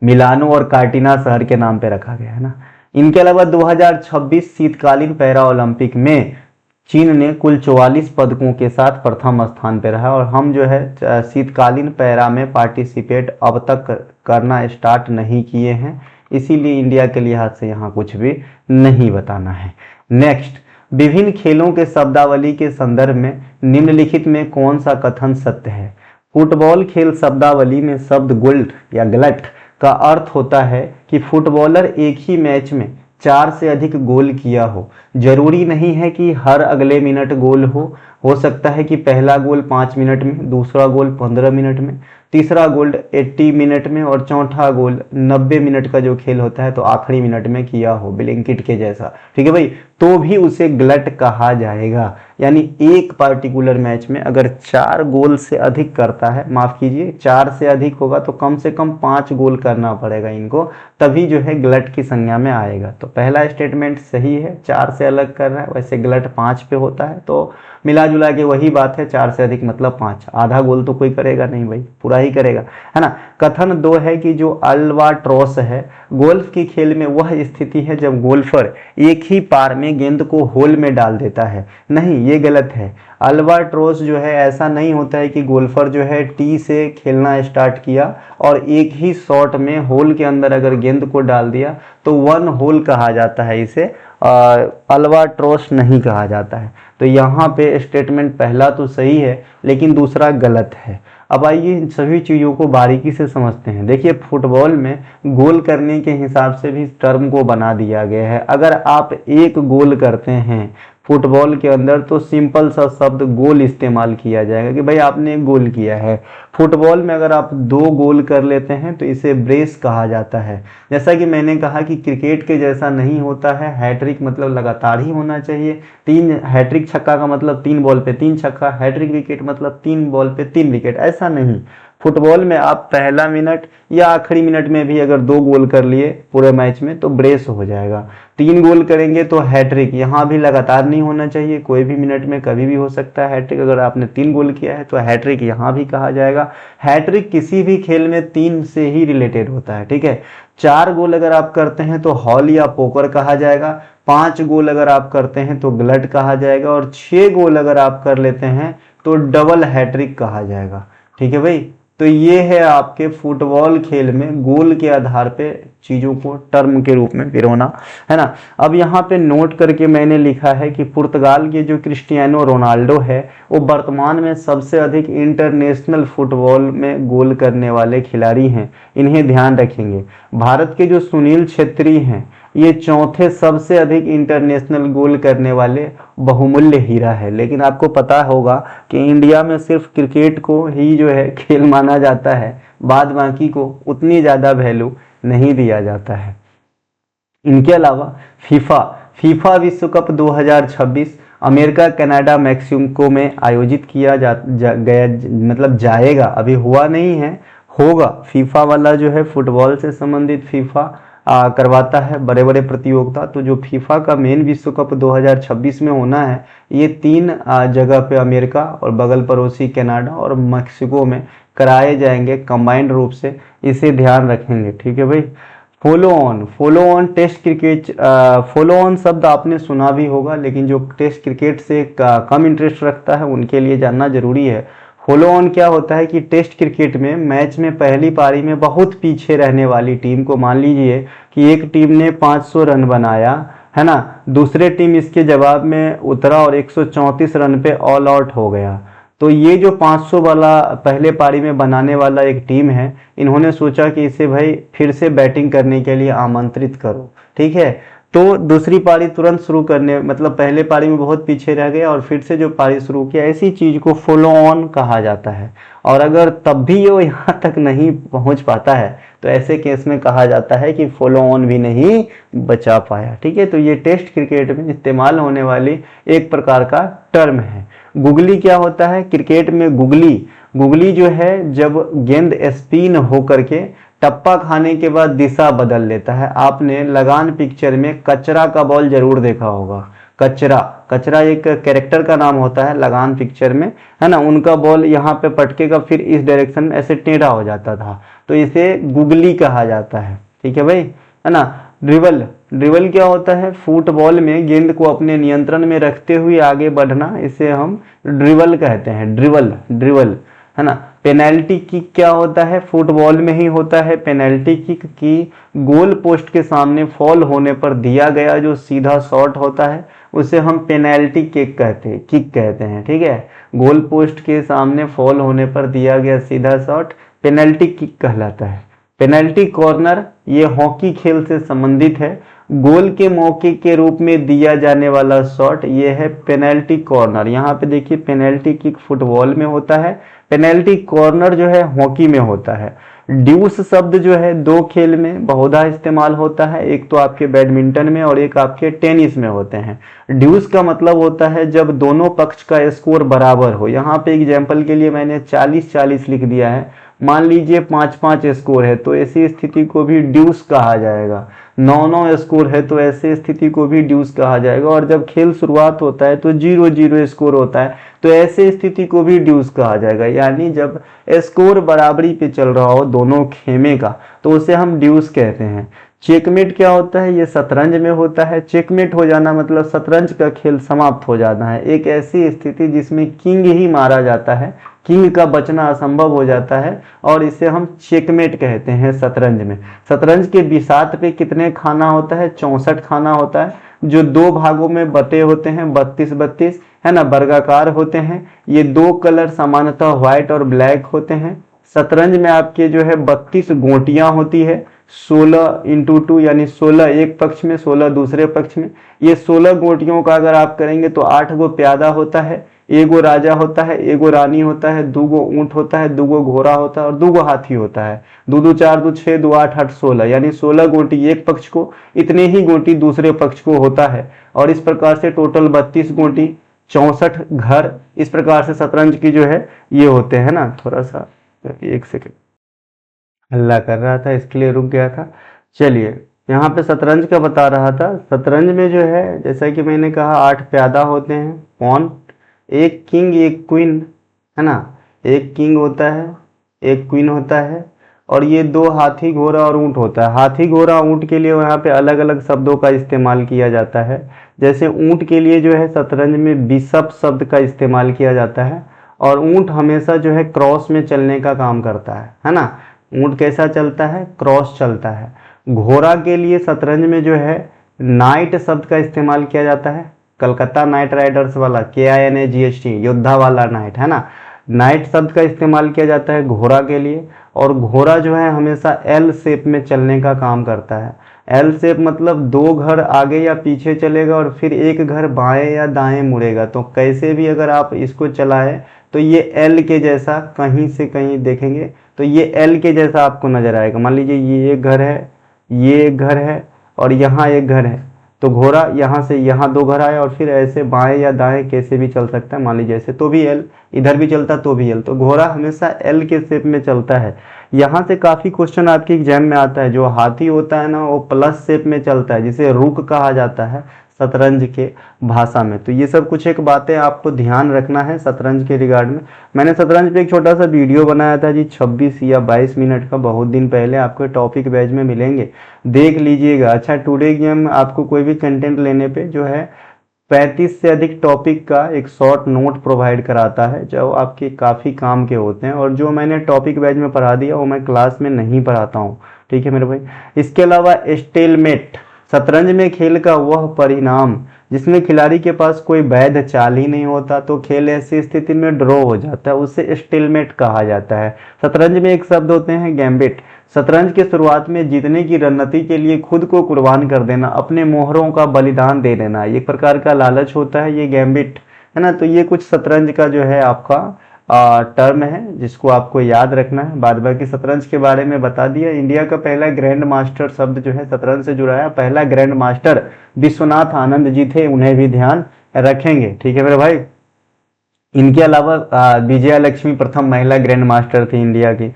[SPEAKER 1] मिलानो और कार्टिना शहर के नाम पे रखा गया है ना। इनके अलावा 2026 शीतकालीन पैरा ओलंपिक में चीन ने कुल 44 पदकों के साथ प्रथम स्थान पर रहा, और हम जो है शीतकालीन पैरा में पार्टिसिपेट अब तक करना स्टार्ट नहीं किए हैं, इसीलिए इंडिया के लिहाज से यहाँ कुछ भी नहीं बताना है। नेक्स्ट, विभिन्न खेलों के शब्दावली के संदर्भ में निम्नलिखित में कौन सा कथन सत्य है। फुटबॉल खेल शब्दावली में शब्द गोल्ड या गलत का अर्थ होता है कि फुटबॉलर एक ही मैच में 4 से अधिक गोल किया हो। जरूरी नहीं है कि हर अगले मिनट गोल हो सकता है कि पहला गोल 5 मिनट में, दूसरा गोल 15 मिनट में, तीसरा गोल 80 मिनट में, और चौथा गोल 90 मिनट का जो खेल होता है तो आखिरी मिनट में किया हो, ब्लैंकेट के जैसा, ठीक है भाई, तो भी उसे गलत कहा जाएगा। यानी एक पार्टिकुलर मैच में अगर 4 गोल से अधिक करता है, माफ कीजिए 4 से अधिक होगा तो कम से कम 5 गोल करना पड़ेगा इनको, तभी जो है गलत की संज्ञा में आएगा। तो पहला स्टेटमेंट सही है, 4 से अलग कर रहा है, वैसे गलत 5 पे होता है, तो मिला जुला के वही बात है, 4 से अधिक मतलब 5। आधा गोल तो कोई करेगा नहीं भाई, पूरा ही करेगा, है ना। कथन 2 है कि जो अल्बाट्रोस है, गोल्फ की खेल में वह स्थिति है जब गोल्फर एक ही पार में गेंद को होल में डाल देता है। नहीं, ये गलत है। अल्बाट्रोस जो है ऐसा नहीं होता है कि गोल्फर जो है टी से खेलना स्टार्ट किया और एक ही शॉट में होल के अंदर अगर गेंद को डाल दिया तो 1 होल कहा जाता है, इसे अल्बाट्रोस नहीं कहा जाता है। तो यहाँ पे स्टेटमेंट पहला तो सही है लेकिन दूसरा गलत है। अब आइए इन सभी चीज़ों को बारीकी से समझते हैं। देखिए, फुटबॉल में गोल करने के हिसाब से भी टर्म को बना दिया गया है। अगर आप एक गोल करते हैं फुटबॉल के अंदर, तो सिंपल सा शब्द गोल इस्तेमाल किया जाएगा कि भाई आपने एक गोल किया है। फुटबॉल में अगर आप 2 गोल कर लेते हैं तो इसे ब्रेस कहा जाता है। जैसा कि मैंने कहा कि क्रिकेट के जैसा नहीं होता है, हैट्रिक मतलब लगातार ही होना चाहिए। 3 हैट्रिक छक्का का मतलब 3 बॉल पे 3 छक्का, हैट्रिक विकेट मतलब 3 बॉल पे 3 विकेट, ऐसा नहीं। फुटबॉल में आप पहला मिनट या आखिरी मिनट में भी अगर 2 गोल कर लिए पूरे मैच में तो ब्रेस हो जाएगा। 3 गोल करेंगे तो हैट्रिक, यहाँ भी लगातार नहीं होना चाहिए, कोई भी मिनट में कभी भी हो सकता है हैट्रिक। अगर आपने 3 गोल किया है तो हैट्रिक यहाँ भी कहा जाएगा। हैट्रिक किसी भी खेल में 3 से ही रिलेटेड होता है, ठीक है। 4 गोल अगर आप करते हैं तो हॉल या पोकर कहा जाएगा। 5 गोल अगर आप करते हैं तो ग्लट कहा जाएगा। और 6 गोल अगर आप कर लेते हैं तो डबल हैट्रिक कहा जाएगा, ठीक है भाई। तो ये है आपके फुटबॉल खेल में गोल के आधार पे चीज़ों को टर्म के रूप में पिरोना, है ना। अब यहाँ पे नोट करके मैंने लिखा है कि पुर्तगाल के जो क्रिस्टियानो रोनाल्डो है वो वर्तमान में सबसे अधिक इंटरनेशनल फुटबॉल में गोल करने वाले खिलाड़ी हैं, इन्हें ध्यान रखेंगे। भारत के जो सुनील छेत्री हैं ये 4थे सबसे अधिक इंटरनेशनल गोल करने वाले बहुमूल्य हीरा है। लेकिन आपको पता होगा कि इंडिया में सिर्फ क्रिकेट को ही जो है खेल माना जाता है, बाद बाकी को उतनी ज़्यादा वैल्यू नहीं दिया जाता है। इनके अलावा फीफा विश्व कप 2026 अमेरिका, कनाडा, मैक्सिको में आयोजित किया गया, मतलब जाएगा, अभी हुआ नहीं है, होगा। फीफा वाला जो है फुटबॉल से संबंधित फीफा करवाता है बड़े बड़े प्रतियोगिता। तो जो फीफा का मेन विश्व कप 2026 में होना है ये 3 जगह पे, अमेरिका और बगल पड़ोसी कनाडा और मैक्सिको में कराए जाएंगे कंबाइंड रूप से, इसे ध्यान रखेंगे, ठीक है भाई। Follow on test cricket, follow on शब्द आपने सुना भी होगा, लेकिन जो टेस्ट क्रिकेट से कम इंटरेस्ट रखता है उनके लिए जानना जरूरी है। फॉलो ऑन क्या होता है कि टेस्ट क्रिकेट में मैच में पहली पारी में बहुत पीछे रहने वाली टीम को, मान लीजिए कि एक टीम ने 500 रन बनाया, है ना, दूसरे टीम इसके जवाब में उतरा और 134 रन पे ऑल आउट हो गया, तो ये जो 500 वाला पहले पारी में बनाने वाला एक टीम है, इन्होंने सोचा कि इसे भाई फिर से बैटिंग करने के लिए आमंत्रित करो, ठीक है। तो दूसरी पारी तुरंत शुरू करने, मतलब पहले पारी में बहुत पीछे रह गया और फिर से जो पारी शुरू किया, ऐसी चीज को फॉलो ऑन कहा जाता है। और अगर तब भी वो यहाँ तक नहीं पहुंच पाता है तो ऐसे केस में कहा जाता है कि फॉलो ऑन भी नहीं बचा पाया, ठीक है। तो ये टेस्ट क्रिकेट में इस्तेमाल होने वाली एक प्रकार का टर्म है। गुगली क्या होता है क्रिकेट में? गुगली जो है जब गेंद स्पिन होकर के टप्पा खाने के बाद दिशा बदल लेता है। आपने लगान पिक्चर में कचरा का बॉल जरूर देखा होगा। कचरा एक कैरेक्टर का नाम होता है लगान पिक्चर में, है ना। उनका बॉल यहाँ पे पटकेगा फिर इस डायरेक्शन में ऐसे टेढ़ा हो जाता था, तो इसे गुगली कहा जाता है, ठीक है भाई, है ना। ड्रिबल क्या होता है? फुटबॉल में गेंद को अपने नियंत्रण में रखते हुए आगे बढ़ना, इसे हम ड्रिबल कहते हैं, ड्रिबल, है ना। पेनल्टी किक क्या होता है? फुटबॉल में ही होता है पेनल्टी किक, की गोल पोस्ट के सामने फॉल होने पर दिया गया जो सीधा शॉट होता है उसे हम पेनल्टी किक कहते हैं, ठीक है। गोल पोस्ट के सामने फॉल होने पर दिया गया सीधा शॉट पेनल्टी किक कहलाता है। पेनल्टी कॉर्नर ये हॉकी खेल से संबंधित है। गोल के मौके के रूप में दिया जाने वाला शॉट ये है पेनल्टी कॉर्नर। यहाँ पे देखिए पेनल्टी किक फुटबॉल में होता है, पेनल्टी कॉर्नर जो है हॉकी में होता है। ड्यूस शब्द जो है 2 खेल में बहुधा इस्तेमाल होता है, एक तो आपके बैडमिंटन में और एक आपके टेनिस में होते हैं। ड्यूस का मतलब होता है जब दोनों पक्ष का स्कोर बराबर हो। यहाँ पे एग्जाम्पल के लिए मैंने 40-40 लिख दिया है, मान लीजिए 5-5 स्कोर है तो ऐसी स्थिति को भी ड्यूस कहा जाएगा। 9-9 स्कोर है तो ऐसे स्थिति को भी ड्यूस कहा जाएगा। और जब खेल शुरुआत होता है तो 0-0 स्कोर होता है तो ऐसे स्थिति को भी ड्यूस कहा जाएगा। यानी जब स्कोर बराबरी पे चल रहा हो दोनों खेमे का तो उसे हम ड्यूस कहते हैं। चेकमेट क्या होता है? ये शतरंज में होता है। चेकमेट हो जाना मतलब शतरंज का खेल समाप्त हो जाना है, एक ऐसी स्थिति जिसमें किंग ही मारा जाता है, किंग का बचना असंभव हो जाता है और इसे हम चेकमेट कहते हैं शतरंज में। शतरंज के बिसात पे कितने खाना होता है? 64 खाना होता है, जो 2 भागों में बटे होते हैं, 32-32, है ना, वर्गाकार होते हैं। ये 2 कलर सामान्यतः व्हाइट और ब्लैक होते हैं। शतरंज में आपके जो है 32 गोटियां होती है, 16 × 2 यानी 16 एक पक्ष में, 16 दूसरे पक्ष में। ये 16 गोटियों का अगर आप करेंगे तो 8 गो प्यादा होता है, 1 गो राजा होता है, 1 गो रानी होता है, 2 गो ऊंट होता है, 2 गो घोड़ा होता है और 2 गो हाथी होता है। 2 2 4 2 6 2 8 8 16 यानी 16 गोटी एक पक्ष को, इतने ही गोटी दूसरे पक्ष को होता है। और इस प्रकार से टोटल 32 गोटी, 64 घर, इस प्रकार से शतरंज की जो है ये होते हैं ना। थोड़ा सा 1 सेकेंड हल्ला कर रहा था इसके लिए रुक गया था। चलिए यहाँ पे शतरंज का बता रहा था। शतरंज में जो है जैसा कि मैंने कहा 8 प्यादा होते हैं, पॉन, 1 किंग 1 क्वीन, है ना। 1 किंग होता है, 1 क्वीन होता है और ये 2 हाथी घोड़ा और ऊंट होता है। हाथी घोड़ा ऊंट के लिए यहाँ पे अलग अलग शब्दों का इस्तेमाल किया जाता है। जैसे ऊंट के लिए जो है शतरंज में बिशप शब्द का इस्तेमाल किया जाता है और ऊंट हमेशा जो है क्रॉस में चलने का काम करता है ना। ऊंट कैसा चलता है? क्रॉस चलता है। घोड़ा के लिए शतरंज में जो है नाइट शब्द का इस्तेमाल किया जाता है, कलकत्ता नाइट राइडर्स वाला, KINAGHT, योद्धा वाला नाइट, है ना। नाइट शब्द का इस्तेमाल किया जाता है घोड़ा के लिए। और घोड़ा जो है हमेशा L शेप में चलने का काम करता है। L शेप मतलब 2 घर आगे या पीछे चलेगा और फिर 1 घर बाएं या दाएं मुड़ेगा। तो कैसे भी अगर आप इसको चलाएं तो ये L के जैसा कहीं से कहीं देखेंगे तो ये L के जैसा आपको नजर आएगा। मान लीजिए ये एक घर है, ये एक घर है और यहाँ एक घर है, तो घोड़ा यहाँ से यहाँ 2 घर आए और फिर ऐसे बाएं या दाएं कैसे भी चल सकता है। मान लीजिए ऐसे तो भी L, इधर भी चलता तो भी L, तो घोड़ा हमेशा L के शेप में चलता है। यहाँ से काफ़ी क्वेश्चन आपके एग्जाम में आता है। जो हाथी होता है ना वो प्लस शेप में चलता है, जिसे रुक कहा जाता है शतरंज के भाषा में। तो ये सब कुछ एक बातें आपको ध्यान रखना है शतरंज के रिगार्ड में। मैंने शतरंज पे एक छोटा सा वीडियो बनाया था जी, 26 या 22 मिनट का, बहुत दिन पहले, आपके टॉपिक बैच में मिलेंगे, देख लीजिएगा। अच्छा, टुडे गेम आपको कोई भी कंटेंट लेने पे जो है 35 से अधिक टॉपिक का एक शॉर्ट नोट प्रोवाइड कराता है जो आपके काफ़ी काम के होते हैं। और जो मैंने टॉपिक बैच में पढ़ा दिया वो मैं क्लास में नहीं पढ़ाता हूँ, ठीक है मेरे भाई। इसके अलावा स्टेलमेट, शतरंज में खेल का वह परिणाम जिसमें खिलाड़ी के पास कोई वैध चाल ही नहीं होता तो खेल ऐसी स्थिति में ड्रॉ हो जाता है, उसे स्टेलमेट कहा जाता है। शतरंज में एक शब्द होते हैं गैम्बिट। शतरंज के शुरुआत में जीतने की रणनीति के लिए खुद को कुर्बान कर देना, अपने मोहरों का बलिदान दे देना, एक प्रकार का लालच होता है ये गैम्बिट, है ना। तो ये कुछ शतरंज का जो है आपका टर्म है जिसको आपको याद रखना है। बाद बाकी शतरंज के बारे में बता दिया। इंडिया का पहला ग्रैंड मास्टर शब्द जो है शतरंज से जुड़ा है। पहला ग्रैंड मास्टर विश्वनाथ आनंद जी थे, उन्हें भी ध्यान रखेंगे, ठीक है मेरे भाई। इनके अलावा विजया लक्ष्मी प्रथम महिला ग्रैंड मास्टर थी इंडिया की।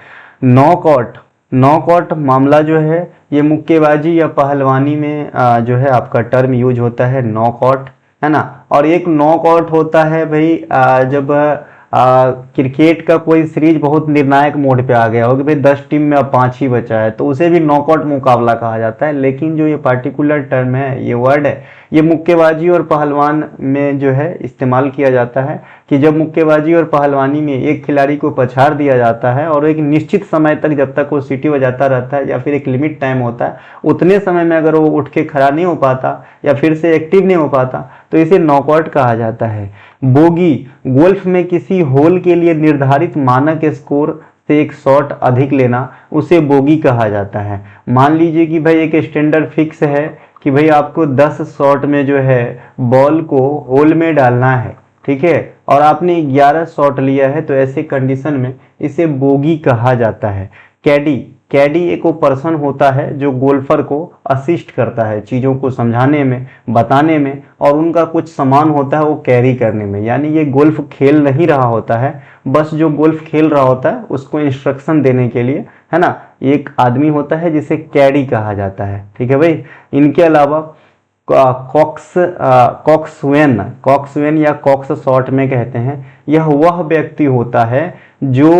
[SPEAKER 1] नॉकआउट मामला जो है ये मुक्केबाजी या पहलवानी में जो है आपका टर्म यूज होता है, नॉकआउट, है ना। और एक नॉकआउट होता है भाई जब क्रिकेट का कोई सीरीज बहुत निर्णायक मोड पे आ गया हो कि भाई 10 टीम में अब 5 ही बचा है, तो उसे भी नॉकआउट मुकाबला कहा जाता है। लेकिन जो ये पार्टिकुलर टर्म है, ये वर्ड है, ये मुक्केबाजी और पहलवान में जो है इस्तेमाल किया जाता है कि जब मुक्केबाजी और पहलवानी में एक खिलाड़ी को पछाड़ दिया जाता है और एक निश्चित समय तक जब तक वो सीटी बजाता रहता है या फिर एक लिमिट टाइम होता है, उतने समय में अगर वो उठ के खड़ा नहीं हो पाता या फिर से एक्टिव नहीं हो पाता तो इसे नॉकआउट कहा जाता है। बोगी, गोल्फ में किसी होल के लिए निर्धारित मानक स्कोर से एक शॉट अधिक लेना, उसे बोगी कहा जाता है। मान लीजिए कि भाई एक स्टैंडर्ड फिक्स है कि भाई आपको 10 शॉट में जो है बॉल को होल में डालना है, ठीक है, और आपने 11 शॉट लिया है, तो ऐसे कंडीशन में इसे बोगी कहा जाता है। कैडी एक वो पर्सन होता है जो गोल्फर को असिस्ट करता है चीज़ों को समझाने में, बताने में, और उनका कुछ सामान होता है वो कैरी करने में। यानी ये गोल्फ खेल नहीं रहा होता है, बस जो गोल्फ खेल रहा होता है उसको इंस्ट्रक्शन देने के लिए, है ना, एक आदमी होता है जिसे कैडी कहा जाता है, ठीक है भाई। इनके अलावा कॉक्सवेन या कॉक्स शॉट में कहते हैं, यह वह व्यक्ति होता है जो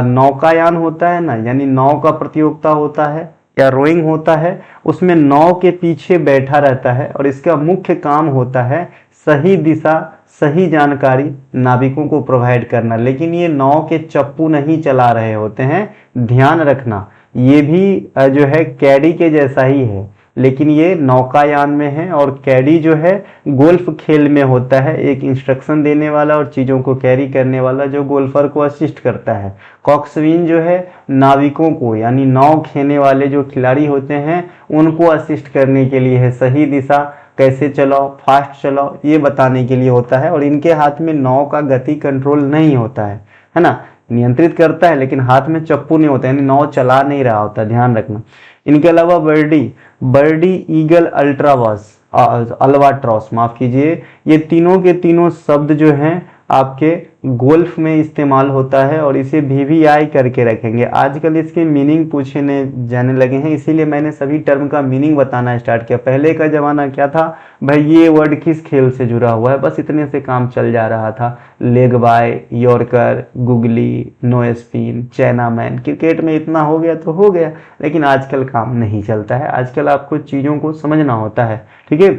[SPEAKER 1] नौकायान होता है ना, यानी नाव का प्रतियोगिता होता है या रोइंग होता है, उसमें नाव के पीछे बैठा रहता है और इसका मुख्य काम होता है सही दिशा, सही जानकारी नाविकों को प्रोवाइड करना। लेकिन ये नाव के चप्पू नहीं चला रहे होते हैं, ध्यान रखना, ये भी जो है कैडी के जैसा ही है, लेकिन ये नौकायान में है। और कैडी जो है गोल्फ खेल में होता है, एक इंस्ट्रक्शन देने वाला और चीज़ों को कैरी करने वाला जो गोल्फर को असिस्ट करता है। कॉक्सविन जो है नाविकों को यानी नाव खेलने वाले जो खिलाड़ी होते हैं उनको असिस्ट करने के लिए है, सही दिशा कैसे चलाओ, फास्ट चलाओ, ये बताने के लिए होता है। और इनके हाथ में नाव का गति कंट्रोल नहीं होता है ना, नियंत्रित करता है लेकिन हाथ में चप्पू नहीं होता, यानी नाव चला नहीं रहा होता, ध्यान रखना। इनके अलावा बर्डी, ईगल, अल्ट्रावास, अल्बाट्रॉस, माफ कीजिए, ये तीनों के तीनों शब्द जो हैं आपके गोल्फ में इस्तेमाल होता है और इसे वीवीआई करके रखेंगे। आजकल इसके मीनिंग पूछने जाने लगे हैं, इसीलिए मैंने सभी टर्म का मीनिंग बताना स्टार्ट किया। पहले का जमाना क्या था भाई, ये वर्ड किस खेल से जुड़ा हुआ है, बस इतने से काम चल जा रहा था। Leg bye, yorker, googly, no spin, chinaman, cricket में इतना हो गया तो हो गया, लेकिन आजकल काम नहीं चलता है, आजकल आपको चीज़ों को समझना होता है, ठीक है।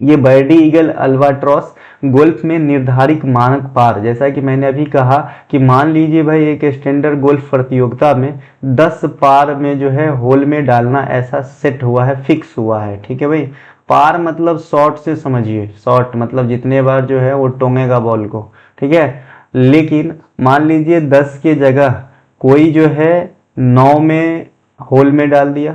[SPEAKER 1] ये बर्डी, ईगल, अल्बाट्रॉस गोल्फ में निर्धारित मानक पार, जैसा कि मैंने अभी कहा कि मान लीजिए भाई एक स्टैंडर्ड गोल्फ प्रतियोगिता में 10 पार में जो है होल में डालना ऐसा सेट हुआ है, फिक्स हुआ है, ठीक है भाई। पार मतलब शॉट से समझिए, शॉट मतलब जितने बार जो है वो टोंगेगा बॉल को, ठीक है। लेकिन मान लीजिए 10 के जगह कोई जो है 9 में होल में डाल दिया,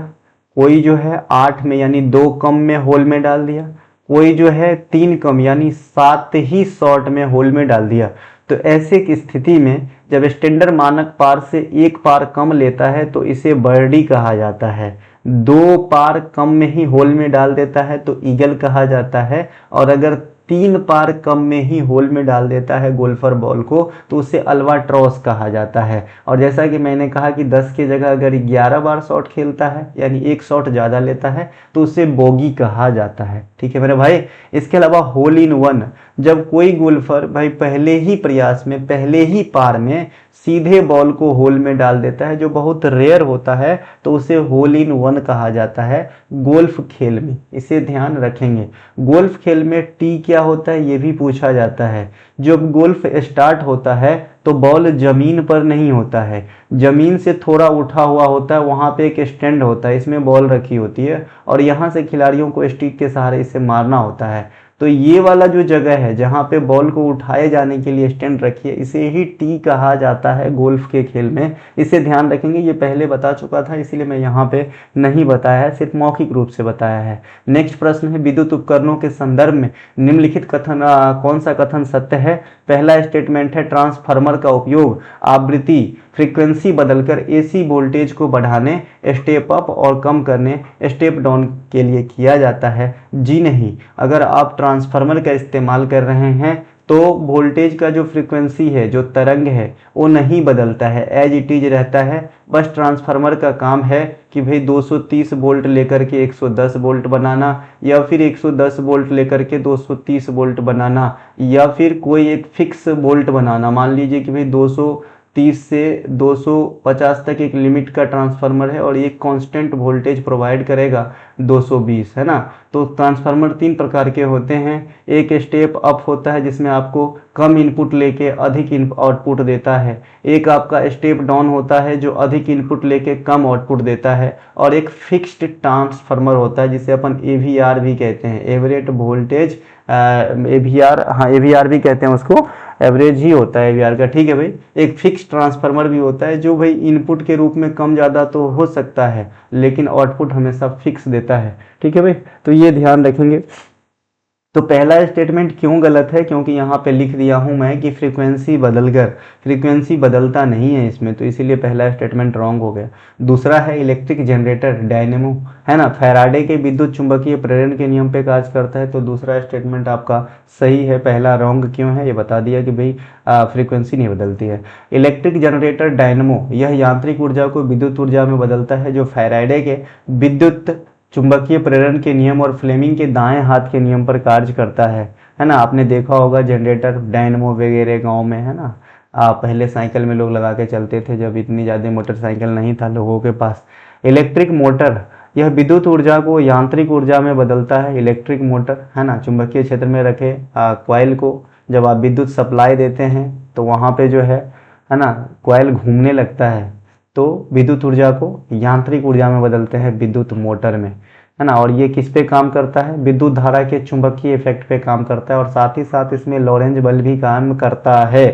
[SPEAKER 1] कोई जो है 8 में यानी 2 कम में होल में डाल दिया, कोई जो है 3 कम यानी 7 ही शॉट में होल में डाल दिया। तो ऐसे की स्थिति में जब स्टैंडर्ड मानक पार से 1 पार कम लेता है तो इसे बर्डी कहा जाता है। 2 पार कम में ही होल में डाल देता है तो ईगल कहा जाता है। और अगर 3 पार कम में ही होल में डाल देता है गोल्फर बॉल को तो उसे अल्बाट्रॉस कहा जाता है। और जैसा कि मैंने कहा कि 10 की जगह अगर 11 बार शॉट खेलता है यानी 1 शॉट ज़्यादा लेता है तो उसे बोगी कहा जाता है, ठीक है मेरे भाई। इसके अलावा होल इन वन, जब कोई गोल्फर भाई पहले ही प्रयास में, पहले ही पार में सीधे बॉल को होल में डाल देता है, जो बहुत रेयर होता है, तो उसे होल इन वन कहा जाता है गोल्फ खेल में, इसे ध्यान रखेंगे। गोल्फ खेल में टी क्या होता है ये भी पूछा जाता है। जब गोल्फ स्टार्ट होता है तो बॉल जमीन पर नहीं होता है, जमीन से थोड़ा उठा हुआ होता है, वहाँ पे एक स्टैंड होता है, इसमें बॉल रखी होती है और यहाँ से खिलाड़ियों को स्टिक के सहारे इसे मारना होता है। तो ये वाला जो जगह है जहाँ पे बॉल को उठाए जाने के लिए स्टैंड रखी है, इसे ही टी कहा जाता है गोल्फ के खेल में, इसे ध्यान रखेंगे। ये पहले बता चुका था इसीलिए मैं यहाँ पे नहीं बताया है, सिर्फ मौखिक रूप से बताया है। नेक्स्ट प्रश्न है, विद्युत उपकरणों के संदर्भ में निम्नलिखित कथन कौन सा कथन सत्य है। पहला स्टेटमेंट है, ट्रांसफार्मर का उपयोग आवृत्ति फ्रीक्वेंसी बदलकर एसी वोल्टेज को बढ़ाने, स्टेप अप और कम करने, स्टेप डाउन के लिए किया जाता है। जी नहीं, अगर आप ट्रांसफार्मर का इस्तेमाल कर रहे हैं तो वोल्टेज का जो फ्रीक्वेंसी है, जो तरंग है, वो नहीं बदलता है, एज इट इज रहता है। बस ट्रांसफार्मर का काम है कि भाई 230 वोल्ट लेकर के 110 वोल्ट बनाना, या फिर 110 वोल्ट लेकर के 230 वोल्ट बनाना, या फिर कोई एक फिक्स वोल्ट बनाना। मान लीजिए कि भाई 230 से 250 तक एक लिमिट का ट्रांसफार्मर है और एक कांस्टेंट वोल्टेज प्रोवाइड करेगा 220, है ना। तो ट्रांसफार्मर 3 प्रकार के होते हैं। एक स्टेप अप होता है जिसमें आपको कम इनपुट लेके अधिक आउटपुट देता है। एक आपका स्टेप डाउन होता है जो अधिक इनपुट लेके कम आउटपुट देता है। और एक फिक्स्ड ट्रांसफार्मर होता है जिसे अपन एवीआर भी कहते हैं, एवरेज वोल्टेज एवीआर, हाँ एवीआर भी कहते हैं उसको, एवरेज ही होता है एवीआर का, ठीक है भाई। एक फिक्स ट्रांसफार्मर भी होता है जो भाई इनपुट के रूप में कम ज़्यादा तो हो सकता है लेकिन आउटपुट हमेशा फिक्स देता है, ठीक है भाई। तो ये ध्यान रखेंगे। तो पहला स्टेटमेंट क्यों गलत है, क्योंकि यहाँ पे लिख दिया हूँ मैं कि फ्रीक्वेंसी बदलकर, फ्रीक्वेंसी बदलता नहीं है इसमें, तो इसीलिए पहला स्टेटमेंट रॉन्ग हो गया। दूसरा है इलेक्ट्रिक जनरेटर डायनेमो, है ना, फैराडे के विद्युत चुंबकीय प्रेरण के नियम पे कार्य करता है, तो दूसरा स्टेटमेंट आपका सही है। पहला रॉन्ग क्यों है ये बता दिया कि भाई फ्रीक्वेंसी नहीं बदलती है। इलेक्ट्रिक जनरेटर डायनेमो यह यांत्रिक ऊर्जा को विद्युत ऊर्जा में बदलता है जो फैराडे के विद्युत चुंबकीय प्रेरण के नियम और फ्लेमिंग के दाएं हाथ के नियम पर कार्य करता है ना। आपने देखा होगा जनरेटर डायनेमो वगैरह गांव में, है ना। पहले साइकिल में लोग लगा के चलते थे जब इतनी ज़्यादा मोटरसाइकिल नहीं था लोगों के पास। इलेक्ट्रिक मोटर यह विद्युत ऊर्जा को यांत्रिक ऊर्जा में बदलता है। इलेक्ट्रिक मोटर, है ना, चुंबकीय क्षेत्र में रखे कॉइल को जब आप विद्युत सप्लाई देते हैं तो वहाँ पे जो है ना, कॉइल घूमने लगता है, तो विद्युत ऊर्जा को यांत्रिक ऊर्जा में बदलते हैं विद्युत मोटर में, है ना। और ये किस पे काम करता है, विद्युत धारा के चुंबकीय इफेक्ट पे काम करता है, और साथ ही साथ इसमें लॉरेंज बल भी काम करता है।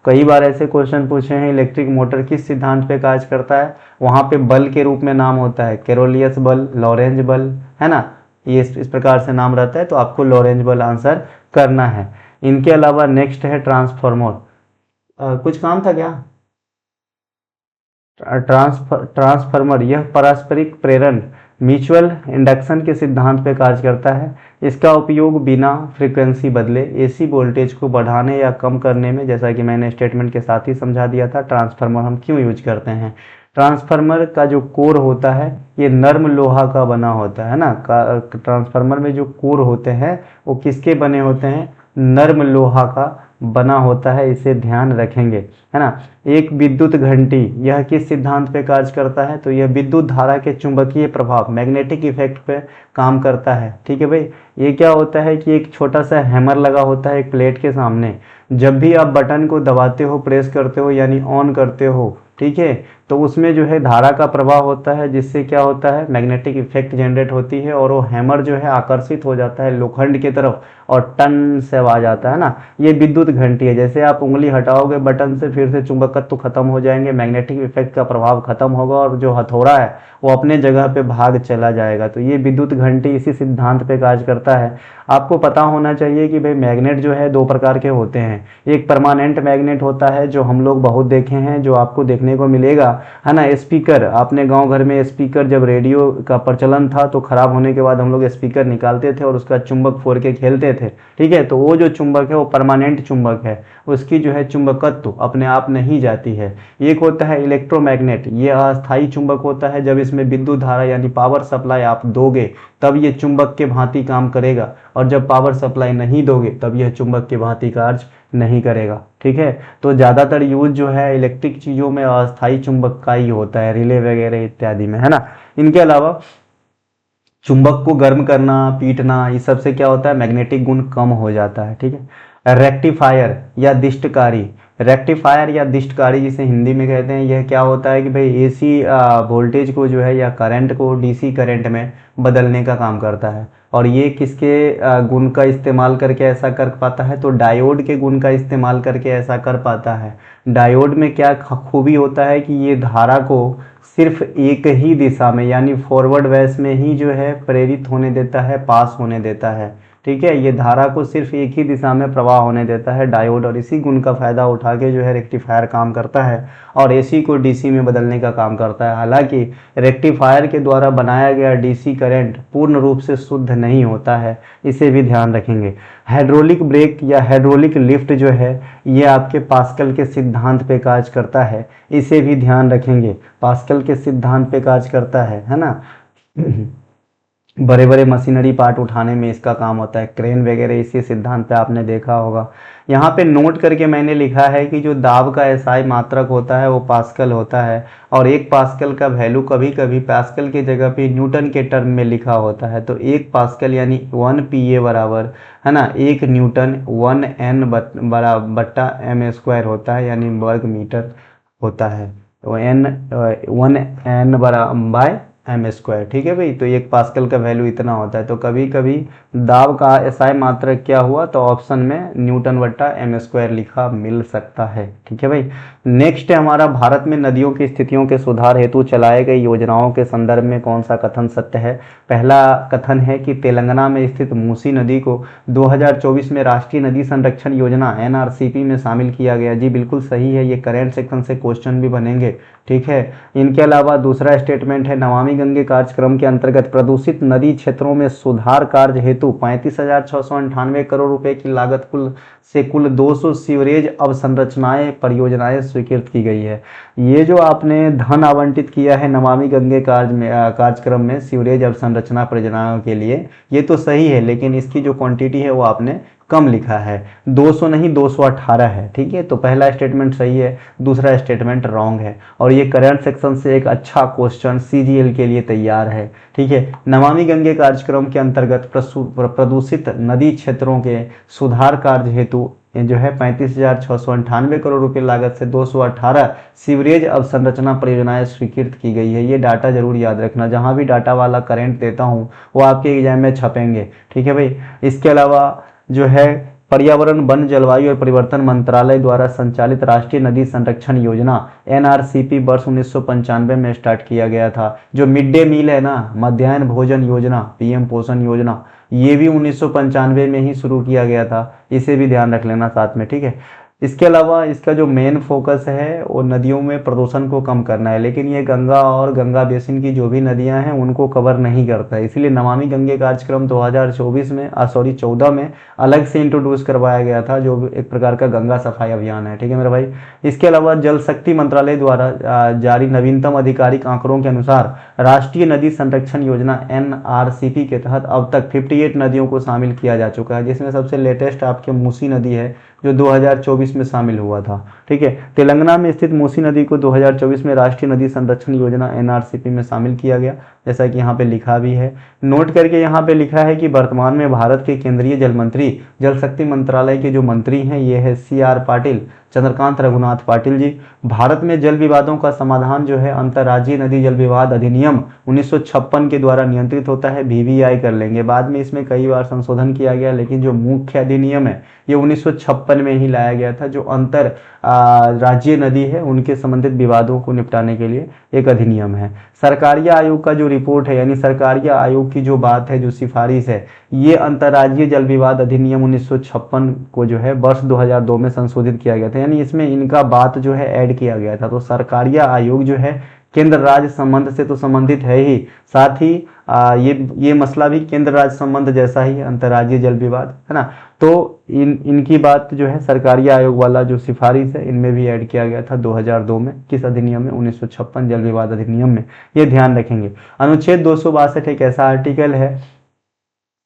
[SPEAKER 1] कई बार ऐसे क्वेश्चन पूछे हैं, इलेक्ट्रिक मोटर किस सिद्धांत पे कार्य करता है, वहां पे बल के रूप में नाम होता है कैरोलियस बल, लॉरेंज बल, है ना। ये इस प्रकार से नाम रहता है, तो आपको लॉरेंज बल आंसर करना है। इनके अलावा नेक्स्ट है ट्रांसफार्मर। कुछ काम था क्या? ट्रांसफार्मर यह पारस्परिक प्रेरण म्यूचुअल इंडक्शन के सिद्धांत पर कार्य करता है। इसका उपयोग बिना फ्रीक्वेंसी बदले एसी वोल्टेज को बढ़ाने या कम करने में, जैसा कि मैंने स्टेटमेंट के साथ ही समझा दिया था, ट्रांसफार्मर हम क्यों यूज करते हैं। ट्रांसफार्मर का जो कोर होता है ये नर्म लोहा का बना होता है ना। ट्रांसफार्मर में जो कोर होते हैं वो किसके बने होते हैं, नर्म लोहा का बना होता है, इसे ध्यान रखेंगे, है ना। एक विद्युत घंटी यह किस सिद्धांत पे कार्य करता है, तो यह विद्युत धारा के चुंबकीय प्रभाव मैग्नेटिक इफेक्ट पे काम करता है। ठीक है भाई, ये क्या होता है कि एक छोटा सा हैमर लगा होता है एक प्लेट के सामने, जब भी आप बटन को दबाते हो, प्रेस करते हो, यानी ऑन करते हो, ठीक है, तो उसमें जो है धारा का प्रवाह होता है, जिससे क्या होता है, मैग्नेटिक इफेक्ट जनरेट होती है, और वो हैमर जो है आकर्षित हो जाता है लोखंड की तरफ और टन से आवाज आता है ना। ये विद्युत घंटी है, जैसे आप उंगली हटाओगे बटन से, फिर से चुंबकत्व खत्म हो जाएंगे, मैग्नेटिक इफेक्ट का प्रभाव खत्म होगा, और जो हथौड़ा है वो अपने जगह पे भाग चला जाएगा। तो ये विद्युत घंटी इसी सिद्धांत पे कार्य करता है। आपको पता होना चाहिए कि भाई मैग्नेट जो है दो प्रकार के होते हैं। एक परमानेंट मैग्नेट होता है, जो हम लोग बहुत देखे हैं, जो आपको देखने को मिलेगा, है ना। स्पीकर, आपने गांव घर में स्पीकर, जब रेडियो का प्रचलन था तो खराब होने के बाद हम लोग स्पीकर निकालते थे और उसका चुंबक फोड़ के खेलते थे, ठीक है। तो वो जो चुंबक है वो परमानेंट चुंबक है, उसकी जो है चुंबकत्व अपने आप नहीं जाती है। एक होता है इलेक्ट्रोमैग्नेट, ये अस्थायी चुंबक होता है, जब इसमें विद्युत धारा यानी पावर सप्लाई आप दोगे तब ये चुंबक के भांति काम करेगा, और जब पावर सप्लाई नहीं दोगे तब यह चुंबक के भांति कार्य नहीं करेगा। ठीक है, तो ज़्यादातर यूज जो है इलेक्ट्रिक चीज़ों में अस्थायी चुंबक का ही होता है, रिले वगैरह इत्यादि में, है ना। इनके अलावा चुंबक को गर्म करना, पीटना, इस सब से क्या होता है, मैग्नेटिक गुण कम हो जाता है। ठीक है। रेक्टिफायर या दिष्टकारी, रेक्टिफायर या दिष्टकारी जिसे हिंदी में कहते हैं, यह क्या होता है कि भाई एसी वोल्टेज को जो है या करंट को डीसी करंट में बदलने का काम करता है। और ये किसके गुण का इस्तेमाल करके ऐसा कर पाता है, तो डायोड के गुण का इस्तेमाल करके ऐसा कर पाता है। डायोड में क्या खूबी होता है कि ये धारा को सिर्फ एक ही दिशा में यानी फॉरवर्ड वैस में ही जो है प्रेरित होने देता है, पास होने देता है। ठीक है, ये धारा को सिर्फ एक ही दिशा में प्रवाह होने देता है डायोड, और इसी गुण का फायदा उठा के जो है रेक्टिफायर काम करता है और एसी को डीसी में बदलने का काम करता है। हालांकि रेक्टिफायर के द्वारा बनाया गया डीसी करंट पूर्ण रूप से शुद्ध नहीं होता है, इसे भी ध्यान रखेंगे। हाइड्रोलिक ब्रेक या हाइड्रोलिक लिफ्ट जो है ये आपके पास्कल के सिद्धांत पे कार्य करता है, इसे भी ध्यान रखेंगे। पास्कल के सिद्धांत पे कार्य करता है ना। बड़े बड़े मशीनरी पार्ट उठाने में इसका काम होता है, क्रेन वगैरह इसी सिद्धांत पे आपने देखा होगा। यहाँ पे नोट करके मैंने लिखा है कि जो दाब का एसआई मात्रक होता है वो पास्कल होता है, और एक पास्कल का वैल्यू कभी कभी पास्कल की जगह पे न्यूटन के टर्म में लिखा होता है। तो एक पास्कल यानी 1 PA बराबर, है ना, 1 न्यूटन 1N बट्टा m² होता है, यानी वर्ग मीटर होता है। तो n 1N बाय m²। ठीक है भाई, तो एक पास्कल का वैल्यू इतना होता है। तो कभी कभी दाब का एसआई मात्रक क्या हुआ, तो ऑप्शन में न्यूटन बट्टा m² लिखा मिल सकता है। ठीक है भाई। नेक्स्ट है हमारा, भारत में नदियों की स्थितियों के सुधार हेतु चलाए गए योजनाओं के संदर्भ में कौन सा कथन सत्य है। पहला कथन है कि तेलंगाना में स्थित मूसी नदी को 2024 में राष्ट्रीय नदी संरक्षण योजना NRCP में शामिल किया गया। जी बिल्कुल सही है, ये करेंट सेक्शन से क्वेश्चन भी बनेंगे। ठीक है। इनके अलावा दूसरा स्टेटमेंट है, नमामि गंगे कार्यक्रम के अंतर्गत प्रदूषित नदी क्षेत्रों में सुधार कार्य हेतु 35,698 करोड़ रुपए की लागत कुल 200 सीवरेज अवसंरचनाएं परियोजनाएं स्वीकृत की गई है। ये जो आपने धन आवंटित किया है नमामि गंगे कार्यक्रम में सीवरेज अवसंरचना परियोजनाओं के लिए, ये तो सही है, लेकिन इसकी जो क्वांटिटी है वो आपने कम लिखा है, 200 नहीं 218 है। ठीक है, तो पहला स्टेटमेंट सही है, दूसरा स्टेटमेंट रॉन्ग है, और ये करंट सेक्शन से एक अच्छा क्वेश्चन CGL के लिए तैयार है। ठीक है, नमामि गंगे कार्यक्रम के अंतर्गत प्रदूषित नदी क्षेत्रों के सुधार कार्य हेतु ये जो है 35,698 करोड़ रुपए लागत से 218 सीवरेज अवसंरचना परियोजनाएं स्वीकृत की गई है। ये डाटा जरूर याद रखना, जहां भी डाटा वाला करंट देता हूँ वो आपके एग्जाम में छपेंगे, ठीक है भाई। इसके अलावा जो है पर्यावरण, वन, जलवायु और परिवर्तन मंत्रालय द्वारा संचालित राष्ट्रीय नदी संरक्षण योजना NRCP वर्ष 1995 में स्टार्ट किया गया था। जो मिड डे मील है ना, मध्याह्न भोजन योजना, PM पोषण योजना, ये भी 1995 में ही शुरू किया गया था। इसे भी ध्यान रख लेना साथ में, ठीक है। इसके अलावा इसका जो मेन फोकस है वो नदियों में प्रदूषण को कम करना है, लेकिन ये गंगा और गंगा बेसिन की जो भी नदियां हैं उनको कवर नहीं करता है। इसलिए नमामि गंगे कार्यक्रम 2024 में 14 में अलग से इंट्रोड्यूस करवाया गया था, जो एक प्रकार का गंगा सफाई अभियान है, ठीक है मेरे भाई। इसके अलावा जल शक्ति मंत्रालय द्वारा जारी नवीनतम आधिकारिक आंकड़ों के अनुसार राष्ट्रीय नदी संरक्षण योजना NRCP के तहत अब तक 58 नदियों को शामिल किया जा चुका है, जिसमें सबसे लेटेस्ट आपके मूसी नदी है जो 2024 में शामिल हुआ था, ठीक है। तेलंगाना में स्थित मूसी नदी को 2024 में राष्ट्रीय नदी संरक्षण योजना NRCP में शामिल किया गया, जैसा कि यहाँ पे लिखा भी है। नोट करके यहाँ पे लिखा है कि वर्तमान में भारत के केंद्रीय जल मंत्री, जल शक्ति मंत्रालय के जो मंत्री हैं ये है CR पाटिल, चंद्रकांत रघुनाथ पाटिल जी। भारत में जल विवादों का समाधान जो है अंतर्राज्यीय नदी जल विवाद अधिनियम 1956 के द्वारा नियंत्रित होता है, BVI कर लेंगे। बाद में इसमें कई बार संशोधन किया गया, लेकिन जो मुख्य अधिनियम है ये 1956 में ही लाया गया था, जो अंतर राज्य नदी है उनके संबंधित विवादों को निपटाने के लिए एक अधिनियम है। सरकारिया आयोग का जो रिपोर्ट है, यानी सरकारिया आयोग की जो बात है, जो सिफारिश है, ये अंतर्राज्यीय जल विवाद अधिनियम 1956 को जो है वर्ष 2002 में संशोधित किया गया था, यानी इसमें इनका बात जो है ऐड किया गया था। तो सरकारिया आयोग जो है केंद्र राज्य संबंध से तो संबंधित है ही, साथ ही ये मसला भी केंद्र राज्य संबंध जैसा ही अंतर्राज्यीय जल विवाद है ना। तो इनकी बात जो है सरकारी आयोग वाला जो सिफारिश है इनमें भी ऐड किया गया था 2002 में। किस अधिनियम में? 1956 जल विवाद अधिनियम में। ये ध्यान रखेंगे। अनुच्छेद 262 एक ऐसा आर्टिकल है,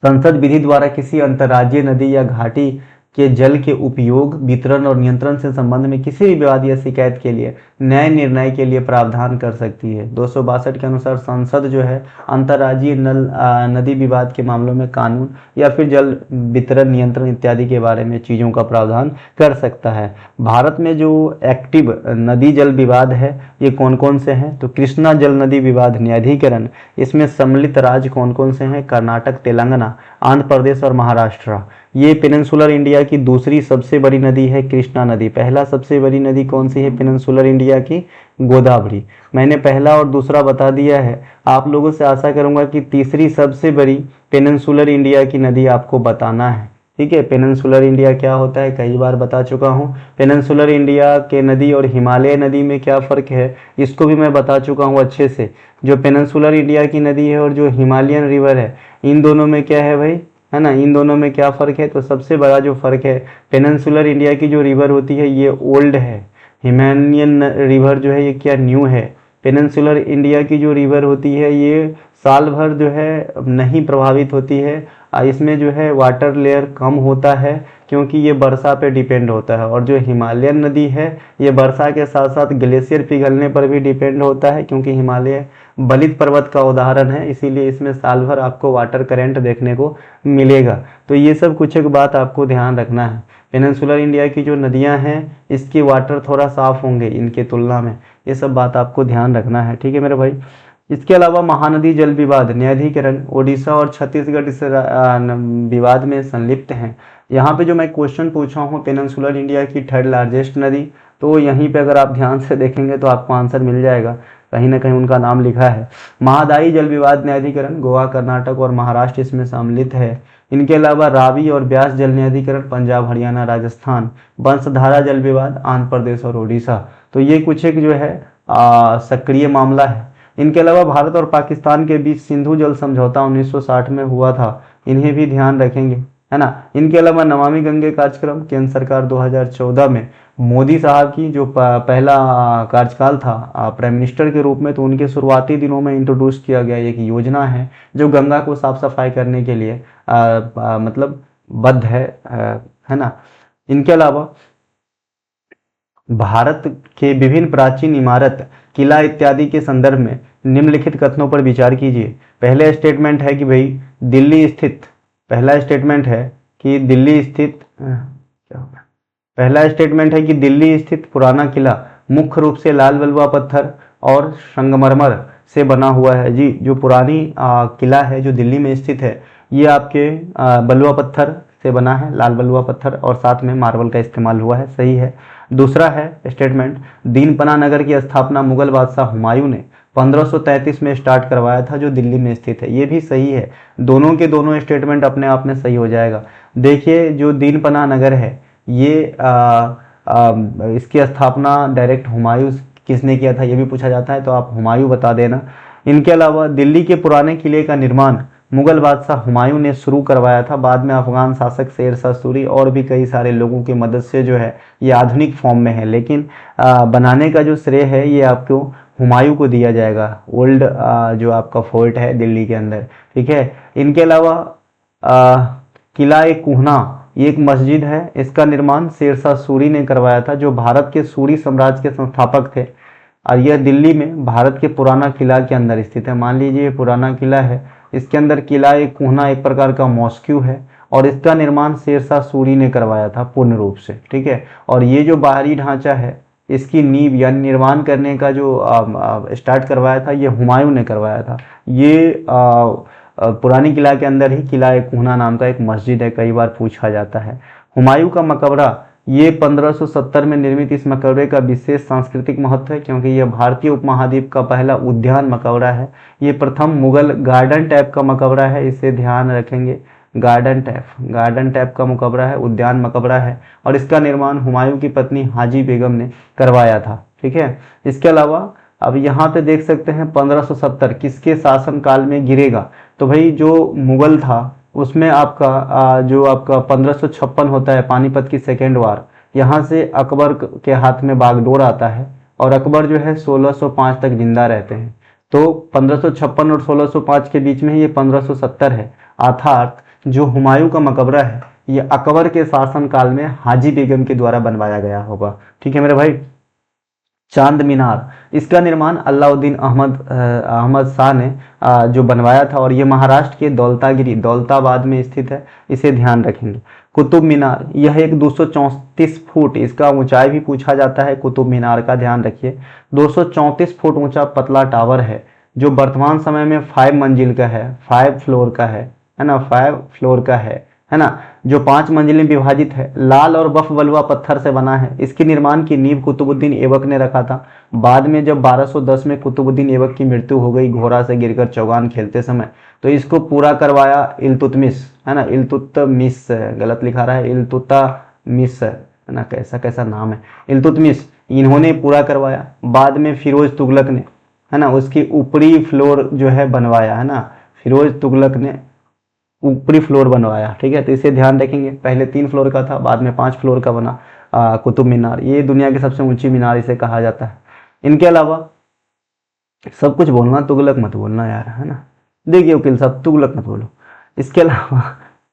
[SPEAKER 1] संसद विधि द्वारा किसी अंतर्राज्यीय नदी या घाटी के जल के उपयोग, वितरण और नियंत्रण से संबंध में किसी भी विवाद या शिकायत के लिए न्याय निर्णय के लिए प्रावधान कर सकती है। 262 के अनुसार संसद जो है अंतर्राज्यीय नदी विवाद के मामलों में कानून या फिर जल वितरण, नियंत्रण इत्यादि के बारे में चीज़ों का प्रावधान कर सकता है। भारत में जो एक्टिव नदी जल विवाद है ये कौन कौन से हैं? तो कृष्णा जल नदी विवाद न्यायाधिकरण, इसमें सम्मिलित राज्य कौन कौन से हैं? कर्नाटक, तेलंगाना, आंध्र प्रदेश और महाराष्ट्र। ये पेनिनसुलर इंडिया की दूसरी सबसे बड़ी नदी है कृष्णा नदी। पहला सबसे बड़ी नदी कौन सी है पेनिनसुलर इंडिया की? गोदावरी। मैंने पहला और दूसरा बता दिया है। आप लोगों से आशा करूंगा कि तीसरी सबसे बड़ी पेनिनसुलर इंडिया की नदी आपको बताना है, ठीक है। पेनिनसुलर इंडिया क्या होता है कई बार बता चुका हूँ। पेनिनसुलर इंडिया के नदी और हिमालय नदी में क्या फ़र्क है इसको भी मैं बता चुका हूँ अच्छे से। जो पेनिनसुलर इंडिया की नदी है और जो हिमालयन रिवर है, इन दोनों में क्या है भाई, है ना, इन दोनों में क्या फ़र्क है? तो सबसे बड़ा जो फ़र्क है, पेनिनसुलर इंडिया की जो रिवर होती है ये ओल्ड है, हिमालयन रिवर जो है ये क्या न्यू है। पेनिनसुलर इंडिया की जो रिवर होती है ये साल भर जो है नहीं प्रभावित होती है। इसमें जो है वाटर लेयर कम होता है क्योंकि ये वर्षा पे डिपेंड होता है। और जो हिमालयन नदी है ये वर्षा के साथ साथ ग्लेशियर पिघलने पर भी डिपेंड होता है, क्योंकि हिमालय बलित पर्वत का उदाहरण है, इसीलिए इसमें साल भर आपको वाटर करंट देखने को मिलेगा। तो ये सब कुछ एक बात आपको ध्यान रखना है। पेनिनसुलर इंडिया की जो नदियां हैं इसके वाटर थोड़ा साफ होंगे इनके तुलना में, ये सब बात आपको ध्यान रखना है, ठीक है मेरे भाई। इसके अलावा महानदी जल विवाद न्यायाधिकरण ओडिशा और छत्तीसगढ़ इस विवाद में संलिप्त हैं। यहाँ पे जो मैं क्वेश्चन पूछा हूँ पेनिनसुलर इंडिया की थर्ड लार्जेस्ट नदी, तो यहीं पे अगर आप ध्यान से देखेंगे तो आपको आंसर मिल जाएगा, कहीं ना कहीं उनका नाम लिखा है। महादाई जल विवाद न्यायाधिकरण गोवा, कर्नाटक और महाराष्ट्र इसमें सम्मिलित है। इनके अलावा रावी और ब्यास जल न्यायाधिकरण पंजाब, हरियाणा, राजस्थान। वंशधारा जल विवाद आंध्र प्रदेश और उड़ीसा। तो ये कुछ एक जो है सक्रिय मामला है। इनके अलावा भारत और पाकिस्तान के बीच सिंधु जल समझौता 1960 में हुआ था, इन्हें भी ध्यान रखेंगे, है ना। इनके अलावा नमामि गंगे कार्यक्रम केंद्र सरकार 2014 में मोदी साहब की जो पहला कार्यकाल था प्राइम मिनिस्टर के रूप में, तो उनके शुरुआती दिनों में इंट्रोड्यूस किया गया एक योजना है जो गंगा को साफ सफाई करने के लिए मतलब बद्ध है ना। इनके अलावा भारत के विभिन्न प्राचीन इमारत, किला इत्यादि के संदर्भ में निम्नलिखित कथनों पर विचार कीजिए। पहले स्टेटमेंट है कि भाई दिल्ली स्थित, पहला स्टेटमेंट है कि दिल्ली स्थित क्या होगा, पहला स्टेटमेंट है कि दिल्ली स्थित पुराना किला मुख्य रूप से लाल बलुआ पत्थर और संगमरमर से बना हुआ है। जी, जो पुरानी किला है जो दिल्ली में स्थित है, ये आपके बलुआ पत्थर से बना है, लाल बलुआ पत्थर, और साथ में मार्बल का इस्तेमाल हुआ है। सही है। दूसरा है स्टेटमेंट, दीनपना नगर की स्थापना मुगल बादशाह हुमायूं ने 1533 में स्टार्ट करवाया था, जो दिल्ली में स्थित है। ये भी सही है। दोनों के दोनों स्टेटमेंट अपने आप में सही हो जाएगा। देखिए, जो दीनपना नगर है ये इसकी स्थापना डायरेक्ट हुमायूं किसने किया था, ये भी पूछा जाता है, तो आप हुमायूं बता देना। इनके अलावा दिल्ली के पुराने किले का निर्माण मुगल बादशाह हुमायूं ने शुरू करवाया था। बाद में अफगान शासक शेर शाह सूरी और भी कई सारे लोगों की मदद से जो है ये आधुनिक फॉर्म में है, लेकिन बनाने का जो श्रेय है ये आपको हुमायूं को दिया जाएगा। ओल्ड जो आपका फोर्ट है दिल्ली के अंदर, ठीक है। इनके अलावा किला ए कुहना, ये एक मस्जिद है, इसका निर्माण शेर शाह सूरी ने करवाया था, जो भारत के सूरी साम्राज्य के संस्थापक थे, और यह दिल्ली में भारत के पुराना किला के अंदर स्थित है। मान लीजिए ये पुराना किला है, इसके अंदर किला एक कुहना एक प्रकार का मॉस्क्यू है, और इसका निर्माण शेर शाह सूरी ने करवाया था पूर्ण रूप से, ठीक है। और ये जो बाहरी ढांचा है, इसकी नींव यानी निर्माण करने का जो स्टार्ट करवाया था, ये हुमायूं ने करवाया था। ये पुरानी किला के अंदर ही किला एक कुहना नाम का एक मस्जिद है, कई बार पूछा जाता है। हुमायूं का मकबरा, ये 1570 में निर्मित इस मकबरे का विशेष सांस्कृतिक महत्व है, क्योंकि यह भारतीय उपमहाद्वीप का पहला उद्यान मकबरा है। ये प्रथम मुगल गार्डन टाइप का मकबरा है, इसे ध्यान रखेंगे। गार्डन टाइप का मकबरा है, उद्यान मकबरा है, और इसका निर्माण हुमायूं की पत्नी हाजी बेगम ने करवाया था, ठीक है। इसके अलावा अब यहाँ पे देख सकते हैं 1570 किसके शासनकाल में गिरेगा, तो भाई जो मुगल था उसमें आपका जो आपका 1556 होता है, पानीपत की सेकेंड वार, यहाँ से अकबर के हाथ में बागडोर आता है, और अकबर जो है 1605 तक जिंदा रहते हैं। तो 1556 और 1605 के बीच में ये 1570 है, अर्थात जो हुमायूं का मकबरा है ये अकबर के शासनकाल में हाजी बेगम के द्वारा बनवाया गया होगा, ठीक है मेरे भाई। चांद मीनार, इसका निर्माण अलाउद्दीन अहमद शाह ने जो बनवाया था, और ये महाराष्ट्र के दौलताबाद में स्थित है, इसे ध्यान रखेंगे। कुतुब मीनार, यह एक 234 फुट, इसका ऊंचाई भी पूछा जाता है कुतुब मीनार का, ध्यान रखिए। 234 फुट ऊंचा पतला टावर है, जो वर्तमान समय में 5 मंजिल का है, 5 फ्लोर का है ना, 5 फ्लोर का है ना, जो 5 मंजिलें विभाजित है, लाल और बफ बलुआ पत्थर से बना है। इसके निर्माण की नींव कुतुबुद्दीन ऐबक ने रखा था। बाद में जब 1210 में कुतुबुद्दीन ऐबक की मृत्यु हो गई घोड़ा से गिरकर चौगान खेलते समय, तो इसको पूरा करवाया इल्तुतमिश, है ना, इल्तुतमिश, गलत लिखा रहा है, इल्तुतमिश, है ना, कैसा नाम है, इल्तुतमिश, इन्होंने पूरा करवाया। बाद में फिरोज तुगलक ने, है ना, उसकी ऊपरी फ्लोर जो है बनवाया, है ना, फिरोज तुगलक ने ऊपरी फ्लोर बनवाया, ठीक है। तो इसे ध्यान रखेंगे, पहले 3 फ्लोर का था, बाद में 5 फ्लोर का बना कुतुब मीनार। ये दुनिया की सबसे ऊंची मीनार इसे कहा जाता है। इनके अलावा सब कुछ बोलना, तुगलक मत बोलना यार, है ना, देखिए वकील साहब, तुगलक मत बोलो। इसके अलावा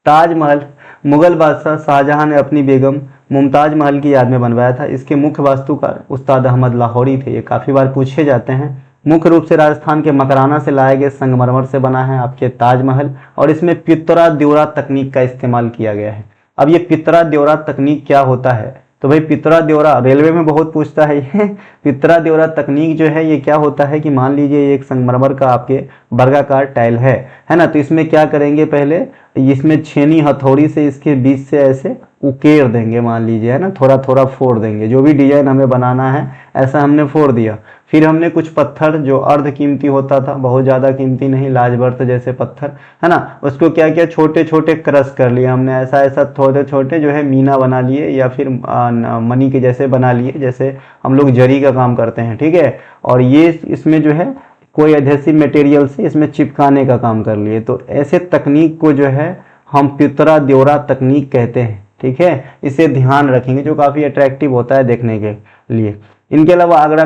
[SPEAKER 1] ताजमहल मुगल बादशाह शाहजहां ने अपनी बेगम मुमताज महल की याद में बनवाया था। इसके मुख्य वास्तुकार उस्ताद अहमद लाहौरी थे, ये काफ़ी बार पूछे जाते हैं। मुख्य रूप से राजस्थान के मकराना से लाए गए संगमरमर से बना है आपके ताजमहल, और इसमें पित्तरा द्योरा तकनीक का इस्तेमाल किया गया है। अब ये पित्तरा द्योरा तकनीक क्या होता है, तो भाई पित्तरा द्योरा रेलवे में बहुत पूछता है ये पित्तरा द्योरा तकनीक जो है ये क्या होता है कि मान लीजिए एक संगमरमर का आपके वर्गाकार टाइल है ना, तो इसमें क्या करेंगे, पहले इसमें छेनी हथौड़ी से इसके बीच से ऐसे उकेर देंगे, मान लीजिए, है ना, थोड़ा थोड़ा फोड़ देंगे, जो भी डिजाइन हमें बनाना है ऐसा हमने फोड़ दिया। फिर हमने कुछ पत्थर जो अर्ध कीमती होता था, बहुत ज़्यादा कीमती नहीं, लाजवर्त जैसे पत्थर, है ना, उसको क्या किया, छोटे छोटे क्रश कर लिया हमने, ऐसा थोड़े छोटे जो है मीना बना लिए, या फिर मनी के जैसे बना लिए, जैसे हम लोग जरी का काम करते हैं, ठीक है। और ये इसमें जो है कोई एडहेसिव मटेरियल से इसमें चिपकाने का काम कर लिए। तो ऐसे तकनीक को जो है हम पित्तरा द्योरा तकनीक कहते हैं, ठीक है। इसे ध्यान रखेंगे, जो काफ़ी अट्रैक्टिव होता है देखने के लिए। इनके अलावा आगरा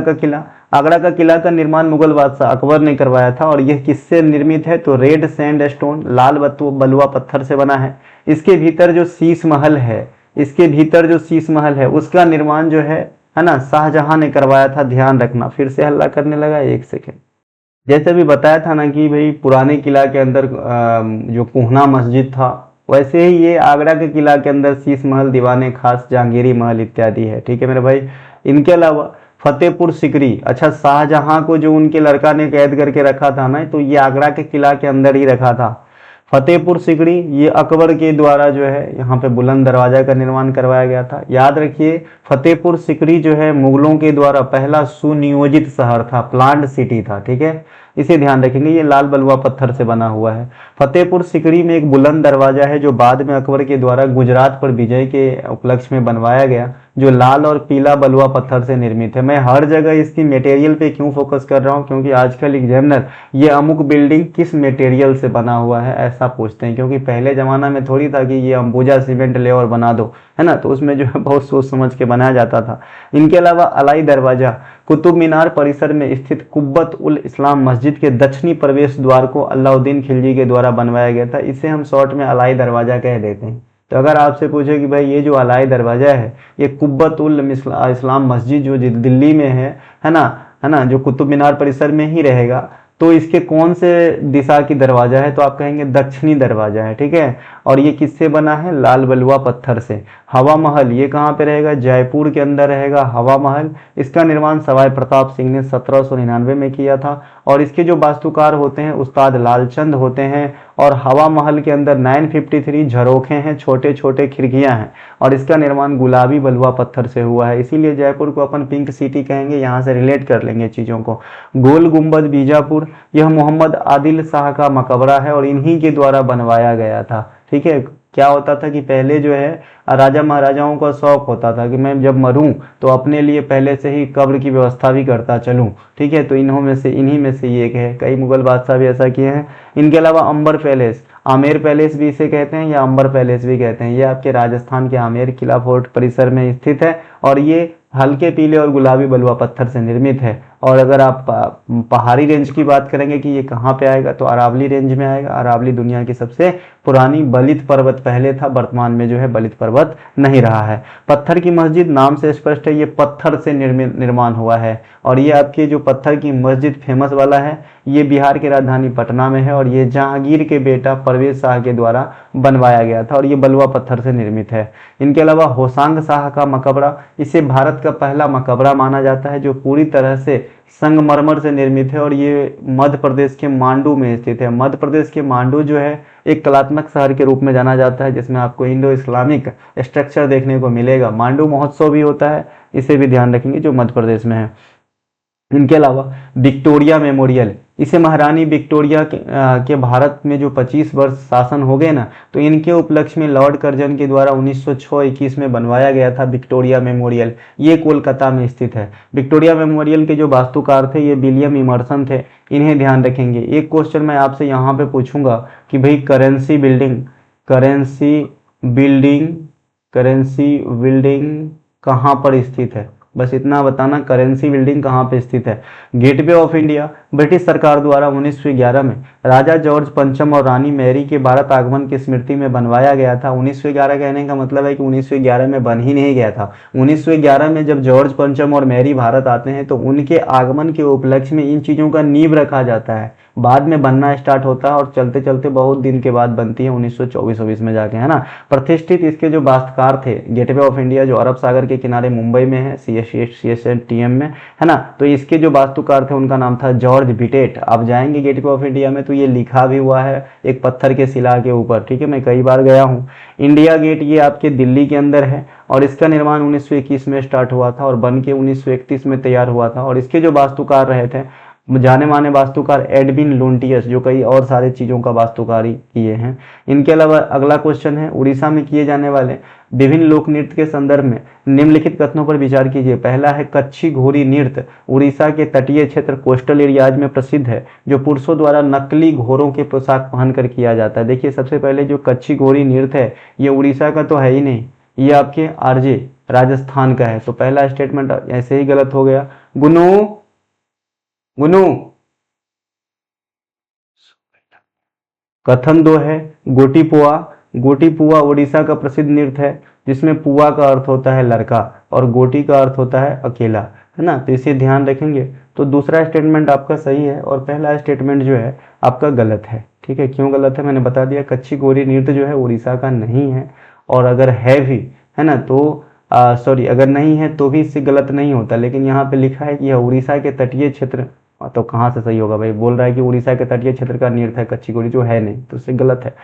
[SPEAKER 1] का किला का निर्माण मुगल बादशाह अकबर ने करवाया था, और यह किससे निर्मित है, तो रेड सैंड स्टोन, लाल बलुआ पत्थर से बना है। इसके भीतर जो शीश महल है उसका निर्माण जो है ना, शाहजहां ने करवाया था, ध्यान रखना। फिर से हल्ला करने लगा, 1 सेकेंड। जैसे भी बताया था ना कि भाई पुराने किला के अंदर जो कुहना मस्जिद था वैसे ही ये आगरा के किला के अंदर शीश महल, दीवाने खास, जहांगीरी महल इत्यादि है। ठीक है मेरे भाई। इनके अलावा फतेहपुर सिकरी, अच्छा शाहजहां को जो उनके लड़का ने कैद करके रखा था ना, तो ये आगरा के किला के अंदर ही रखा था। फतेहपुर सिकरी ये अकबर के द्वारा जो है यहाँ पे बुलंद दरवाजा का निर्माण करवाया गया था। याद रखिए फतेहपुर सिकरी जो है मुगलों के द्वारा पहला सुनियोजित शहर था, प्लांट सिटी था। ठीक है, इसे ध्यान रखेंगे। ये लाल बलुआ पत्थर से बना हुआ है। फतेहपुर सिकरी में एक बुलंद दरवाजा है जो बाद में अकबर के द्वारा गुजरात पर विजय के उपलक्ष्य में बनवाया गया, जो लाल और पीला बलुआ पत्थर से निर्मित है। मैं हर जगह इसकी मटेरियल पे क्यों फोकस कर रहा हूँ, क्योंकि आजकल एग्जामिनर ये अमुक बिल्डिंग किस मटेरियल से बना हुआ है ऐसा पूछते हैं, क्योंकि पहले जमाना में थोड़ी था कि ये अंबुजा सीमेंट ले और बना दो, है ना, तो उसमें जो है बहुत सोच समझ के बनाया जाता था। इनके अलावा अलाई दरवाजा कुतुब मीनार परिसर में स्थित कुब्बत उल इस्लाम मस्जिद के दक्षिणी प्रवेश द्वार को अलाउद्दीन खिलजी के द्वारा बनवाया गया था। इसे हम शॉर्ट में अलाई दरवाजा कह देते हैं। तो अगर आपसे पूछे कि भाई ये जो अलाई दरवाजा है ये कुब्बत उल इस्लाम मस्जिद जो दिल्ली में है ना, जो कुतुब मीनार परिसर में ही रहेगा, तो इसके कौन से दिशा की दरवाजा है, तो आप कहेंगे दक्षिणी दरवाजा है। ठीक है, और ये किससे बना है, लाल बलुआ पत्थर से। हवा महल ये कहाँ पे रहेगा, जयपुर के अंदर रहेगा हवा महल। इसका निर्माण सवाई प्रताप सिंह ने 1799 में किया था, और इसके जो वास्तुकार होते हैं उस्ताद लालचंद होते हैं। और हवा महल के अंदर 953 झरोखे हैं, छोटे छोटे खिड़कियां हैं, और इसका निर्माण गुलाबी बलुआ पत्थर से हुआ है। इसीलिए जयपुर को अपन पिंक सिटी कहेंगे, यहाँ से रिलेट कर लेंगे चीज़ों को। गोल गुंबद बीजापुर, यह मोहम्मद आदिल शाह का मकबरा है और इन्हीं के द्वारा बनवाया गया था। ठीक है, क्या होता था कि पहले जो है राजा महाराजाओं का शौक होता था कि मैं जब मरूं तो अपने लिए पहले से ही कब्र की व्यवस्था भी करता चलूं। ठीक है, तो इन्हीं में से ये एक है। कई मुगल बादशाह भी ऐसा किए हैं। इनके अलावा अंबर पैलेस, आमेर पैलेस भी इसे कहते हैं या अंबर पैलेस भी कहते हैं। ये आपके राजस्थान के आमेर किला फोर्ट परिसर में स्थित है, और ये हल्के पीले और गुलाबी बलुआ पत्थर से निर्मित है। और अगर आप पहाड़ी रेंज की बात करेंगे कि ये कहाँ पे आएगा, तो अरावली रेंज में आएगा। अरावली दुनिया की सबसे पुरानी बलित पर्वत पहले था, वर्तमान में जो है बलित पर्वत नहीं रहा है। पत्थर की मस्जिद नाम से स्पष्ट है, ये पत्थर से निर्माण हुआ है। और ये आपके जो पत्थर की मस्जिद फेमस वाला है, ये बिहार की राजधानी पटना में है, और ये जहांगीर के बेटा परवेज शाह के द्वारा बनवाया गया था, और ये बलुआ पत्थर से निर्मित है। इनके अलावा होसांग शाह का मकबरा, इसे भारत का पहला मकबरा माना जाता है, जो पूरी तरह से संगमरमर से निर्मित है, और ये मध्य प्रदेश के मांडू में स्थित है। मध्य प्रदेश के मांडू जो है एक कलात्मक शहर के रूप में जाना जाता है, जिसमें आपको इंडो इस्लामिक स्ट्रक्चर देखने को मिलेगा। मांडू महोत्सव भी होता है, इसे भी ध्यान रखेंगे, जो मध्य प्रदेश में है। इनके अलावा विक्टोरिया मेमोरियल, इसे महारानी विक्टोरिया के भारत में जो 25 वर्ष शासन हो गए ना, तो इनके उपलक्ष्य में लॉर्ड कर्जन के द्वारा 1906-21 में बनवाया गया था विक्टोरिया मेमोरियल। ये कोलकाता में स्थित है। विक्टोरिया मेमोरियल के जो वास्तुकार थे ये विलियम इमर्सन थे, इन्हें ध्यान रखेंगे। एक क्वेश्चन मैं आपसे यहाँ पे पूछूंगा कि भाई करेंसी बिल्डिंग कहाँ पर स्थित है, बस इतना बताना, करेंसी बिल्डिंग कहाँ पे स्थित है। गेटवे ऑफ इंडिया ब्रिटिश सरकार द्वारा 1911 में राजा जॉर्ज पंचम और रानी मैरी के भारत आगमन की स्मृति में बनवाया गया था। 1911 कहने का मतलब है कि 1911 में बन ही नहीं गया था। 1911 में जब जॉर्ज पंचम और मैरी भारत आते हैं तो उनके आगमन के उपलक्ष्य में इन चीज़ों का नींव रखा जाता है, बाद में बनना स्टार्ट होता है और चलते चलते बहुत दिन के बाद बनती है 1924 में जाके, है ना। प्रतिष्ठित इसके जो वास्तुकार थे, गेटवे ऑफ इंडिया जो अरब सागर के किनारे मुंबई में है, CSTM में, है ना, तो इसके जो वास्तुकार थे उनका नाम था जॉर्ज बिटेट। आप जाएंगे गेटवे ऑफ इंडिया में तो ये लिखा भी हुआ है एक पत्थर के शिला के ऊपर। ठीक है, मैं कई बार गया हूँ। इंडिया गेट ये आपके दिल्ली के अंदर है, और इसका निर्माण 1921 में स्टार्ट हुआ था और बन के 1931 में तैयार हुआ था। और इसके जो वास्तुकार रहे थे जाने माने वास्तुकार एडविन लुंटियस, जो कई और सारे चीज़ों का वास्तुकारी किए हैं। इनके अलावा अगला क्वेश्चन है, उड़ीसा में किए जाने वाले विभिन्न लोक नृत्य के संदर्भ में निम्नलिखित कथनों पर विचार कीजिए। पहला है कच्छी घोड़ी नृत्य उड़ीसा के तटीय क्षेत्र कोस्टल एरियाज में प्रसिद्ध है, जो पुरुषों द्वारा नकली घोड़ों के पोशाक पहनकर किया जाता है। देखिए सबसे पहले जो कच्छी घोड़ी नृत्य है ये उड़ीसा का तो है ही नहीं, ये आपके आरजे राजस्थान का है। तो पहला स्टेटमेंट ऐसे ही गलत हो गया। गुनु कथन 2 है गोटी पुआ उड़ीसा का प्रसिद्ध नृत्य है, जिसमें पुआ का अर्थ होता है लड़का और गोटी का अर्थ होता है अकेला, है ना, तो इसे ध्यान रखेंगे। तो दूसरा स्टेटमेंट आपका सही है और पहला स्टेटमेंट जो है आपका गलत है। ठीक है, क्यों गलत है मैंने बता दिया। कच्ची गौरी नृत्य जो है उड़ीसा का नहीं है, और अगर है भी है ना तो सॉरी अगर नहीं है तो भी इससे गलत नहीं होता, लेकिन यहाँ पे लिखा है कि यह उड़ीसा के तटीय क्षेत्र, तो कहाँ से सही होगा भाई, बोल रहा है कि उड़ीसा के तटीय क्षेत्र का नृत्य है कच्ची गौरी, जो है नहीं, तो इससे गलत है।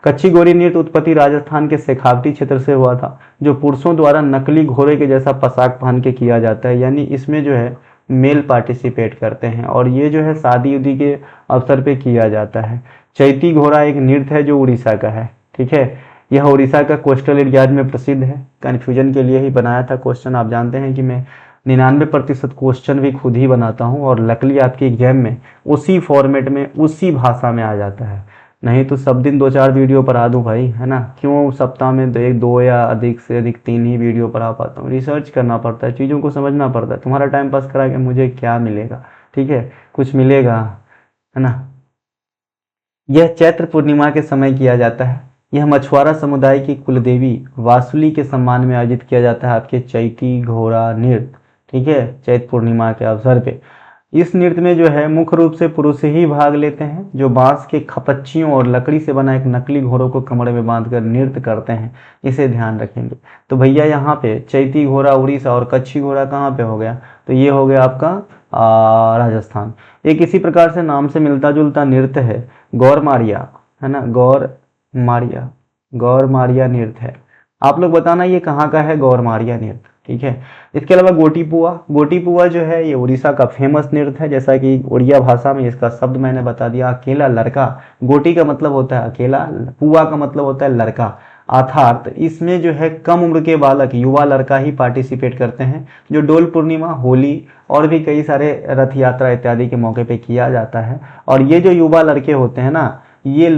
[SPEAKER 1] कच्ची गौरी नृत्य उत्पत्ति राजस्थान के शेखावटी क्षेत्र से हुआ था, जो पुरुषों द्वारा नकली घोड़े के जैसा पोशाक पहन के किया जाता है, यानी इसमें जो है मेल पार्टिसिपेट करते हैं, और ये जो है शादी उदी के अवसर पे किया जाता है। चैती घोड़ा एक नृत्य है जो उड़ीसा का है, ठीक है। यह उड़ीसा का कोस्टल एरियाज में प्रसिद्ध है। कन्फ्यूजन के लिए ही बनाया था क्वेश्चन, आप जानते हैं कि मैं 99% क्वेश्चन भी खुद ही बनाता हूँ, और लकली आपके एग्जाम में उसी फॉर्मेट में उसी भाषा में आ जाता है। नहीं तो सब दिन 2-4 वीडियो पढ़ा दूं भाई, है ना, क्यों सप्ताह में 1-2 या अधिक से अधिक 3 ही वीडियो पढ़ा पाता हूँ। रिसर्च करना पड़ता है, चीज़ों को समझना पड़ता है। तुम्हारा टाइम पास करा के मुझे क्या मिलेगा, ठीक है, कुछ मिलेगा, है ना। यह चैत्र पूर्णिमा के समय किया जाता है। यह मछुआरा समुदाय की कुलदेवी वासुली के सम्मान में आयोजित किया जाता है आपके चैती घोड़ा नृत्य, ठीक है, चैत्र पूर्णिमा के अवसर पे। इस नृत्य में जो है मुख्य रूप से पुरुष ही भाग लेते हैं, जो बांस के खपच्चियों और लकड़ी से बना एक नकली घोड़ों को कमरे में बांधकर नृत्य करते हैं, इसे ध्यान रखेंगे। तो भैया यहाँ पे चैती घोड़ा उड़ीसा और कच्छी घोड़ा कहाँ पे हो गया, तो ये हो गया आपका राजस्थान। एक इसी प्रकार से नाम से मिलता जुलता नृत्य है गौर मारिया, है ना, गौर मारिया नृत्य है। आप लोग बताना ये कहाँ का है गौर मारिया नृत्य, ठीक है। इसके अलावा गोटी पुआ जो है ये उड़ीसा का फेमस नृत्य है, जैसा कि उड़िया भाषा में इसका शब्द मैंने बता दिया, अकेला लड़का। गोटी का मतलब होता है अकेला, पुआ का मतलब होता है लड़का, अर्थात इसमें जो है कम उम्र के बालक, युवा लड़का ही पार्टिसिपेट करते हैं, जो डोल पूर्णिमा, होली और भी कई सारे रथ यात्रा इत्यादि के मौके पे किया जाता है। और ये जो युवा लड़के होते हैं ना, ये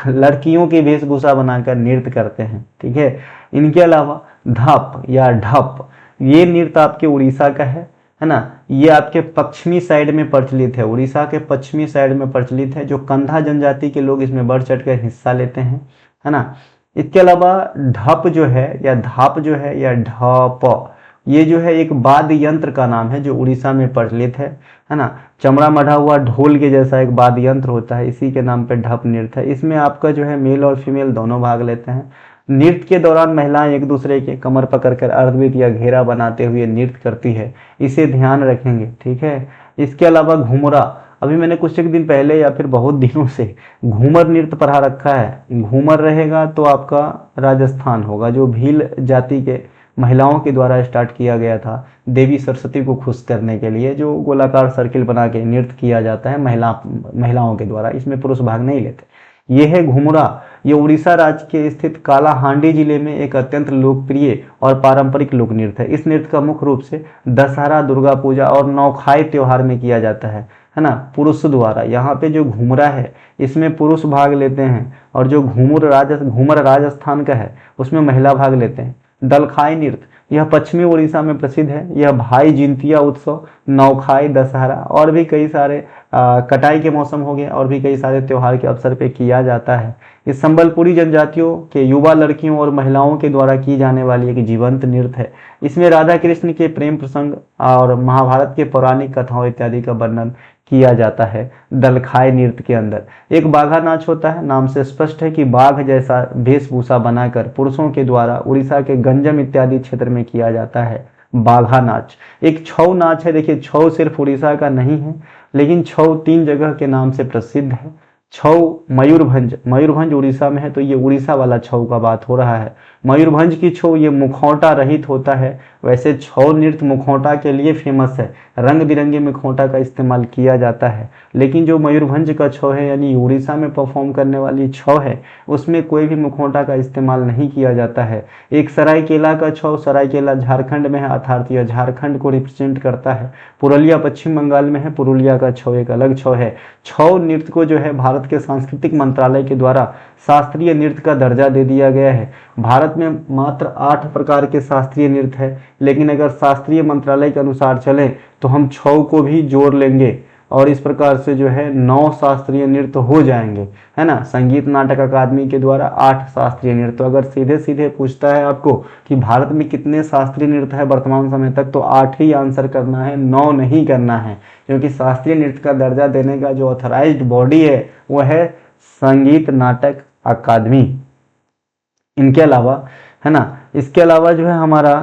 [SPEAKER 1] लड़कियों की वेशभूषा बनाकर नृत्य करते हैं, ठीक है। इनके अलावा धप या ढप, ये नृत्य आपके उड़ीसा का है ना। ये आपके पश्चिमी साइड में प्रचलित है, उड़ीसा के पश्चिमी साइड में प्रचलित है, जो कंधा जनजाति के लोग इसमें बढ़ चढ़ कर हिस्सा लेते हैं, है ना। इसके अलावा ढप जो है या धाप जो है या ढप, ये जो है एक वाद्य यंत्र का नाम है जो उड़ीसा में प्रचलित है ना। चमड़ा मढ़ा हुआ ढोल के जैसा एक वाद्य यंत्र होता है, इसी के नाम पे ढप नृत्य है। इसमें आपका जो है मेल और फीमेल दोनों भाग लेते हैं। नृत्य के दौरान महिलाएं एक दूसरे के कमर पकड़कर अर्धवृत्त या घेरा बनाते हुए नृत्य करती है, इसे ध्यान रखेंगे, ठीक है। इसके अलावा घूमरा, अभी मैंने कुछ एक दिन पहले या फिर बहुत दिनों से घूमर नृत्य पढ़ा रखा है। घूमर रहेगा तो आपका राजस्थान होगा, जो भील जाति के महिलाओं के द्वारा स्टार्ट किया गया था देवी सरस्वती को खुश करने के लिए, जो गोलाकार सर्किल बना के नृत्य किया जाता है महिलाओं के द्वारा, इसमें पुरुष भाग नहीं लेते। ये है घुमरा। ये उड़ीसा राज्य के स्थित कालाहांडी जिले में एक अत्यंत लोकप्रिय और पारंपरिक लोक नृत्य है। इस नृत्य का मुख्य रूप से दशहरा, दुर्गा पूजा और नौखाई त्योहार में किया जाता है ना, पुरुष द्वारा। यहाँ पे जो घुमरा है इसमें पुरुष भाग लेते हैं, और जो घूमर राजस्थान का है उसमें महिला भाग लेते हैं। दलखाई नृत्य, यह पश्चिमी उड़ीसा में प्रसिद्ध है। यह भाई जिंतिया उत्सव, नौखाई, दशहरा और भी कई सारे कटाई के मौसम हो गए और भी कई सारे त्योहार के अवसर पे किया जाता है। इस संबलपुरी जनजातियों के युवा लड़कियों और महिलाओं के द्वारा की जाने वाली एक जीवंत नृत्य है। इसमें राधा कृष्ण के प्रेम प्रसंग और महाभारत के पौराणिक कथाओं इत्यादि का वर्णन किया जाता है। दलखाई नृत्य के अंदर एक बाघा नाच होता है। नाम से स्पष्ट है कि बाघ जैसा वेशभूषा बनाकर पुरुषों के द्वारा उड़ीसा के गंजम इत्यादि क्षेत्र में किया जाता है बाघा नाच। एक छऊ नाच है। देखिए, छऊ सिर्फ उड़ीसा का नहीं है, लेकिन छऊ 3 जगह के नाम से प्रसिद्ध है। छऊ मयूरभंज उड़ीसा में है, तो ये उड़ीसा वाला छऊ का बात हो रहा है। मयूरभंज की छऊ ये मुखौटा रहित होता है। वैसे छऊ नृत्य मुखौटा के लिए फेमस है, रंग बिरंगे मुखौटा का इस्तेमाल किया जाता है। लेकिन जो मयूरभंज का छऊ है, यानी उड़ीसा में परफॉर्म करने वाली छऊ है, उसमें कोई भी मुखौटा का इस्तेमाल नहीं किया जाता है। एक सरायकेला का छऊ, सरायकेला झारखंड में है, अर्थात यह झारखंड को रिप्रेजेंट करता है। पुरुलिया पश्चिम बंगाल में है, पुरुलिया का छऊ एक अलग छऊ है। छऊ नृत्य को जो है भारत के सांस्कृतिक मंत्रालय के द्वारा शास्त्रीय नृत्य का दर्जा दे दिया गया है। भारत में मात्र 8 प्रकार के शास्त्रीय नृत्य है, लेकिन अगर शास्त्रीय मंत्रालय के अनुसार चलें तो हम छऊ को भी जोड़ लेंगे और इस प्रकार से जो है 9 शास्त्रीय नृत्य हो जाएंगे, है ना। संगीत नाटक अकादमी के द्वारा 8 शास्त्रीय नृत्य। तो अगर सीधे सीधे पूछता है आपको कि भारत में कितने शास्त्रीय नृत्य है वर्तमान समय तक, तो 8 ही आंसर करना है, 9 नहीं करना है, क्योंकि शास्त्रीय नृत्य का दर्जा देने का जो ऑथराइज्ड बॉडी है वो है संगीत नाटक अकादमी। इनके अलावा है ना, इसके अलावा जो है हमारा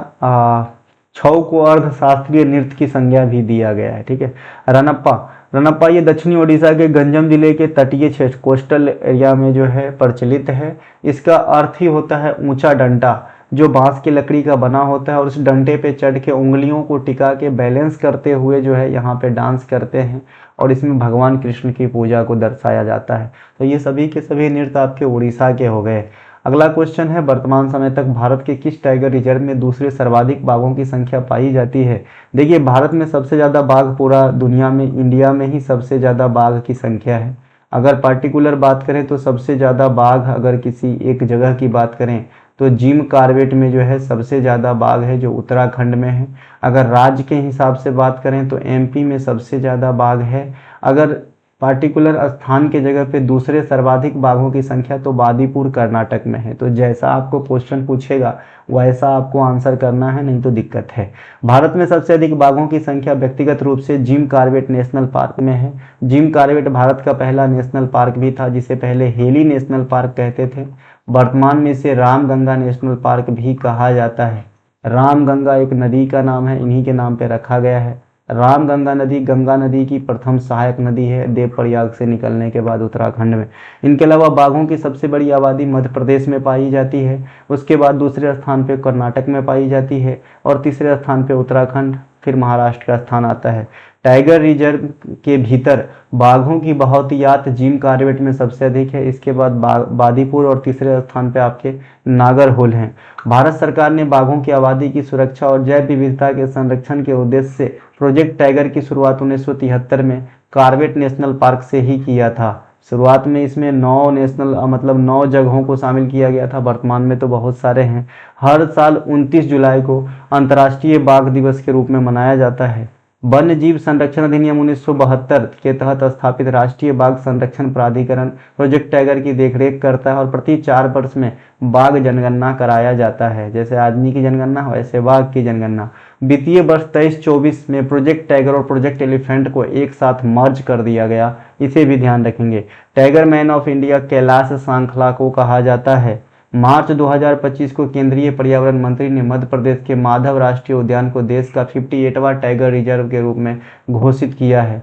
[SPEAKER 1] छऊ को अर्ध शास्त्रीय नृत्य की संज्ञा भी दिया गया है। ठीक है। रनप्पा, रनप्पा ये दक्षिणी ओडिशा के गंजम जिले के तटीय क्षेत्र कोस्टल एरिया में जो है प्रचलित है। इसका अर्थ ही होता है ऊंचा डंडा, जो बांस की लकड़ी का बना होता है और उस डंडे पे चढ़ के उंगलियों को टिका के बैलेंस करते हुए जो है यहाँ पे डांस करते हैं और इसमें भगवान कृष्ण की पूजा को दर्शाया जाता है। तो ये सभी के सभी नृत्य आपके उड़ीसा के हो गए। अगला क्वेश्चन है, वर्तमान समय तक भारत के किस टाइगर रिजर्व में दूसरे सर्वाधिक बाघों की संख्या पाई जाती है? देखिए, भारत में सबसे ज़्यादा बाघ पूरा दुनिया में इंडिया में ही सबसे ज़्यादा बाघ की संख्या है। अगर पार्टिकुलर बात करें तो सबसे ज़्यादा बाघ अगर किसी एक जगह की बात करें तो जिम कॉर्बेट में जो है सबसे ज़्यादा बाघ है, जो उत्तराखंड में है। अगर राज्य के हिसाब से बात करें तो एमपी में सबसे ज़्यादा बाघ है। अगर पार्टिकुलर स्थान के जगह पे दूसरे सर्वाधिक बाघों की संख्या तो बादीपुर कर्नाटक में है। तो जैसा आपको क्वेश्चन पूछेगा वैसा आपको आंसर करना है, नहीं तो दिक्कत है। भारत में सबसे अधिक बाघों की संख्या व्यक्तिगत रूप से जिम कॉर्बेट नेशनल पार्क में है। जिम कॉर्बेट भारत का पहला नेशनल पार्क भी था, जिसे पहले हेली नेशनल पार्क कहते थे। वर्तमान में इसे रामगंगा नेशनल पार्क भी कहा जाता है। रामगंगा एक नदी का नाम है, इन्हीं के नाम पे रखा गया है। रामगंगा नदी गंगा नदी की प्रथम सहायक नदी है देवप्रयाग से निकलने के बाद उत्तराखंड में। इनके अलावा बाघों की सबसे बड़ी आबादी मध्य प्रदेश में पाई जाती है, उसके बाद दूसरे स्थान पे कर्नाटक में पाई जाती है और तीसरे स्थान पे उत्तराखंड, फिर महाराष्ट्र का स्थान आता है। टाइगर रिजर्व के भीतर बाघों की बहुतायत जिम कॉर्बेट में सबसे अधिक है, इसके बाद बादीपुर और तीसरे स्थान पे आपके नागरहोल हैं। भारत सरकार ने बाघों की आबादी की सुरक्षा और जैव विविधता के संरक्षण के उद्देश्य से प्रोजेक्ट टाइगर की शुरुआत 1973 में कॉर्बेट नेशनल पार्क से ही किया था। शुरुआत में इसमें 9 जगहों को शामिल किया गया था, वर्तमान में तो बहुत सारे हैं। हर साल 29 जुलाई को अंतर्राष्ट्रीय बाघ दिवस के रूप में मनाया जाता है। वन्य जीव संरक्षण अधिनियम 1972 के तहत स्थापित राष्ट्रीय बाघ संरक्षण प्राधिकरण प्रोजेक्ट टाइगर की देखरेख करता है और प्रति 4 वर्ष में बाघ जनगणना कराया जाता है। जैसे आदमी की जनगणना वैसे बाघ की जनगणना। वित्तीय वर्ष 23-24 में प्रोजेक्ट टाइगर और प्रोजेक्ट एलिफेंट को एक साथ मर्ज कर दिया गया, इसे भी ध्यान रखेंगे। Tiger man of India Kailash Sankhla को कहा जाता है। मार्च 2025 को केंद्रीय पर्यावरण मंत्री ने मध्य प्रदेश के माधव राष्ट्रीय उद्यान को देश का 58वां टाइगर रिजर्व के रूप में घोषित किया है।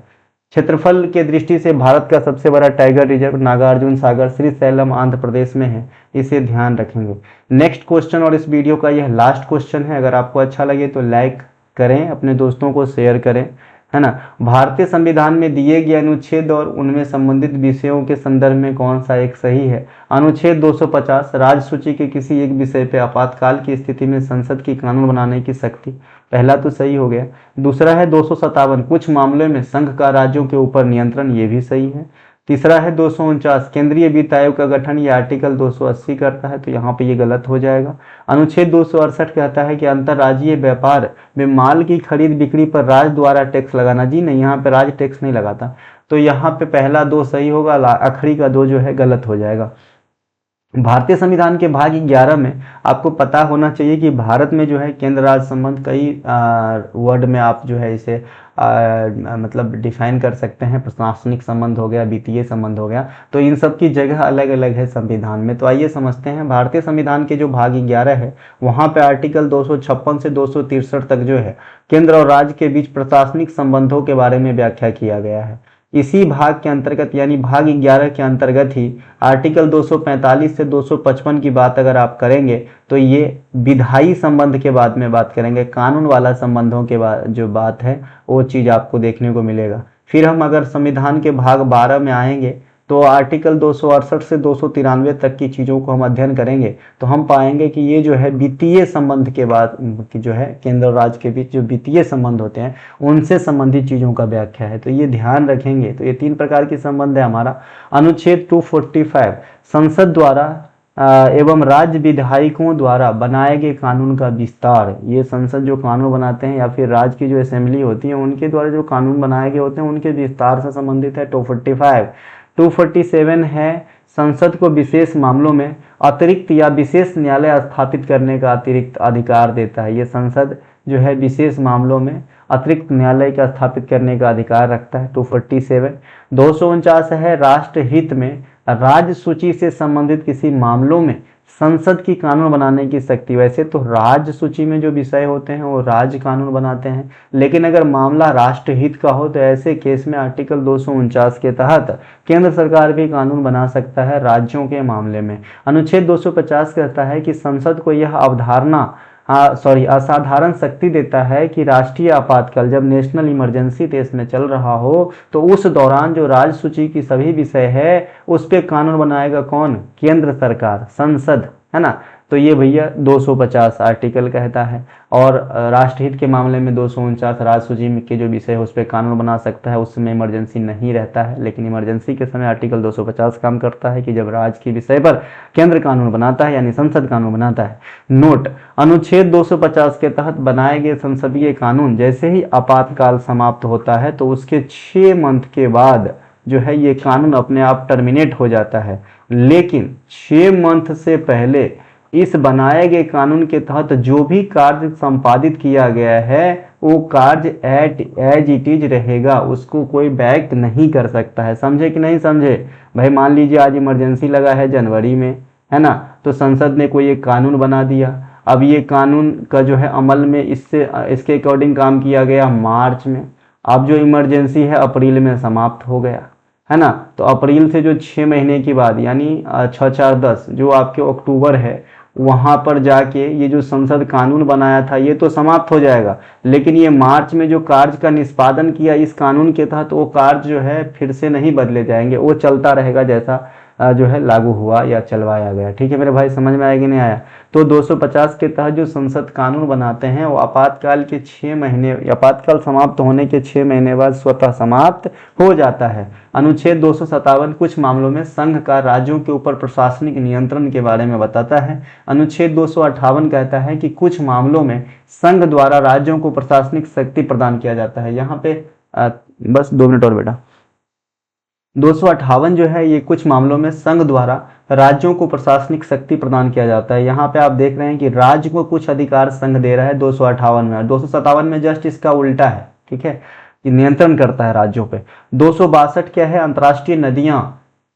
[SPEAKER 1] क्षेत्रफल के दृष्टि से भारत का सबसे बड़ा टाइगर रिजर्व नागार्जुन सागर श्रीशैलम आंध्र प्रदेश में है, इसे ध्यान रखेंगे। नेक्स्ट क्वेश्चन और इस वीडियो का यह लास्ट क्वेश्चन है। अगर आपको अच्छा लगे तो लाइक करें, अपने दोस्तों को शेयर करें, है ना। भारतीय संविधान में दिए गए अनुच्छेद और उनमें संबंधित विषयों के संदर्भ में कौन सा एक सही है? अनुच्छेद 250 राज्य सूची के किसी एक विषय पर आपातकाल की स्थिति में संसद की कानून बनाने की शक्ति, पहला तो सही हो गया। दूसरा है 257 कुछ मामलों में संघ का राज्यों के ऊपर नियंत्रण, ये भी सही है। तीसरा है 249 केंद्रीय वित्त आयोग का गठन, ये आर्टिकल 280 करता है, तो यहाँ पे ये गलत हो जाएगा। अनुच्छेद 268 कहता है कि अंतर्राज्यीय व्यापार में माल की खरीद बिक्री पर राज्य द्वारा टैक्स लगाना, जी नहीं, यहाँ पे राज्य टैक्स नहीं लगाता, तो यहाँ पे पहला 2 सही होगा, आखिरी का 2 जो है गलत हो जाएगा। भारतीय संविधान के भाग 11 में आपको पता होना चाहिए कि भारत में जो है केंद्र राज्य संबंध कई वर्ड में आप जो है इसे मतलब डिफाइन कर सकते हैं। प्रशासनिक संबंध हो गया, वित्तीय संबंध हो गया, तो इन सब की जगह अलग अलग है संविधान में। तो आइए समझते हैं भारतीय संविधान के जो भाग 11 है वहाँ पे आर्टिकल 256 से 263 तक जो है केंद्र और राज्य के बीच प्रशासनिक संबंधों के बारे में व्याख्या किया गया है। इसी भाग के अंतर्गत यानी भाग 11 के अंतर्गत ही आर्टिकल 245 से 255 की बात अगर आप करेंगे तो ये विधायी संबंध के बाद में बात करेंगे, कानून वाला संबंधों के बाद जो बात है वो चीज़ आपको देखने को मिलेगा। फिर हम अगर संविधान के भाग 12 में आएंगे तो आर्टिकल 268 से 293 तक की चीज़ों को हम अध्ययन करेंगे तो हम पाएंगे कि ये जो है वित्तीय संबंध के बाद की जो है केंद्र और राज्य के बीच जो वित्तीय संबंध होते हैं उनसे संबंधित चीज़ों का व्याख्या है, तो ये ध्यान रखेंगे। तो ये 3 प्रकार के संबंध है हमारा। अनुच्छेद 245 संसद द्वारा एवं राज्य विधायकों द्वारा बनाए गए कानून का विस्तार, ये संसद जो कानून बनाते हैं या फिर राज्य की जो असेंबली होती है उनके द्वारा जो कानून बनाए गए होते हैं उनके विस्तार से संबंधित है 245। 247 है संसद को विशेष मामलों में अतिरिक्त या विशेष न्यायालय स्थापित करने का अतिरिक्त अधिकार देता है। ये संसद जो है विशेष मामलों में अतिरिक्त न्यायालय का स्थापित करने का अधिकार रखता है 247। 249 है राष्ट्र हित में राज्य सूची से संबंधित किसी मामलों में संसद की कानून बनाने की शक्ति। वैसे तो राज्य सूची में जो विषय होते हैं वो राज्य कानून बनाते हैं, लेकिन अगर मामला राष्ट्रहित का हो तो ऐसे केस में आर्टिकल 249 के तहत केंद्र सरकार भी कानून बना सकता है राज्यों के मामले में। अनुच्छेद 250 कहता है कि संसद को यह अवधारणा असाधारण शक्ति देता है कि राष्ट्रीय आपातकाल, जब नेशनल इमरजेंसी देश में चल रहा हो तो उस दौरान जो राज्य सूची की सभी विषय है उस पे कानून बनाएगा कौन? केंद्र सरकार, संसद, है ना। तो ये भैया 250 आर्टिकल कहता है। और राष्ट्रहित के मामले में 249 राज्य सूची के जो विषय है उस पर कानून बना सकता है, उसमें इमरजेंसी नहीं रहता है। लेकिन इमरजेंसी के समय आर्टिकल 250 काम करता है कि जब राज्य के विषय पर केंद्र कानून बनाता है यानी संसद कानून बनाता है। नोट: अनुच्छेद 250 के तहत बनाए गए संसदीय कानून जैसे ही आपातकाल समाप्त होता है तो उसके 6 मंथ के बाद जो है ये कानून अपने आप टर्मिनेट हो जाता है। लेकिन 6 मंथ से पहले इस बनाए गए कानून के तहत जो भी कार्य संपादित किया गया है वो कार्य एज इट इज रहेगा, उसको कोई बैक नहीं कर सकता है। समझे कि नहीं समझे भाई? मान लीजिए आज इमरजेंसी लगा है जनवरी में, है ना, तो संसद ने कोई एक कानून बना दिया। अब ये कानून का जो है अमल में इसके अकॉर्डिंग काम किया गया मार्च में। अब जो इमरजेंसी है अप्रैल में समाप्त हो गया, है ना। तो अप्रैल से जो 6 महीने की बाद यानी 6 4 10 जो आपके अक्टूबर है वहां पर जाके ये जो संसद कानून बनाया था ये तो समाप्त हो जाएगा। लेकिन ये मार्च में जो कार्य का निष्पादन किया इस कानून के तहत वो कार्य जो है फिर से नहीं बदले जाएंगे, वो चलता रहेगा जैसा जो है लागू हुआ या चलवाया गया। ठीक है मेरे भाई, समझ में आया कि नहीं आया? तो 250 के तहत जो संसद कानून बनाते हैं वो आपातकाल के 6 महीने, आपातकाल समाप्त होने के 6 महीने बाद स्वतः समाप्त हो जाता है। अनुच्छेद 257 कुछ मामलों में संघ का राज्यों के ऊपर प्रशासनिक नियंत्रण के बारे में बताता है। अनुच्छेद 258 कहता है कि कुछ मामलों में संघ द्वारा राज्यों को प्रशासनिक शक्ति प्रदान किया जाता है। यहाँ पे बस 2 मिनट और बेटा। 258 जो है ये कुछ मामलों में संघ द्वारा राज्यों को प्रशासनिक शक्ति प्रदान किया जाता है। यहाँ पे आप देख रहे हैं कि राज्य को कुछ अधिकार संघ दे रहा है 258 में, और 257 में जस्ट इसका उल्टा है। ठीक है, ये नियंत्रण करता है राज्यों पे। 262 क्या है? अंतर्राष्ट्रीय नदियां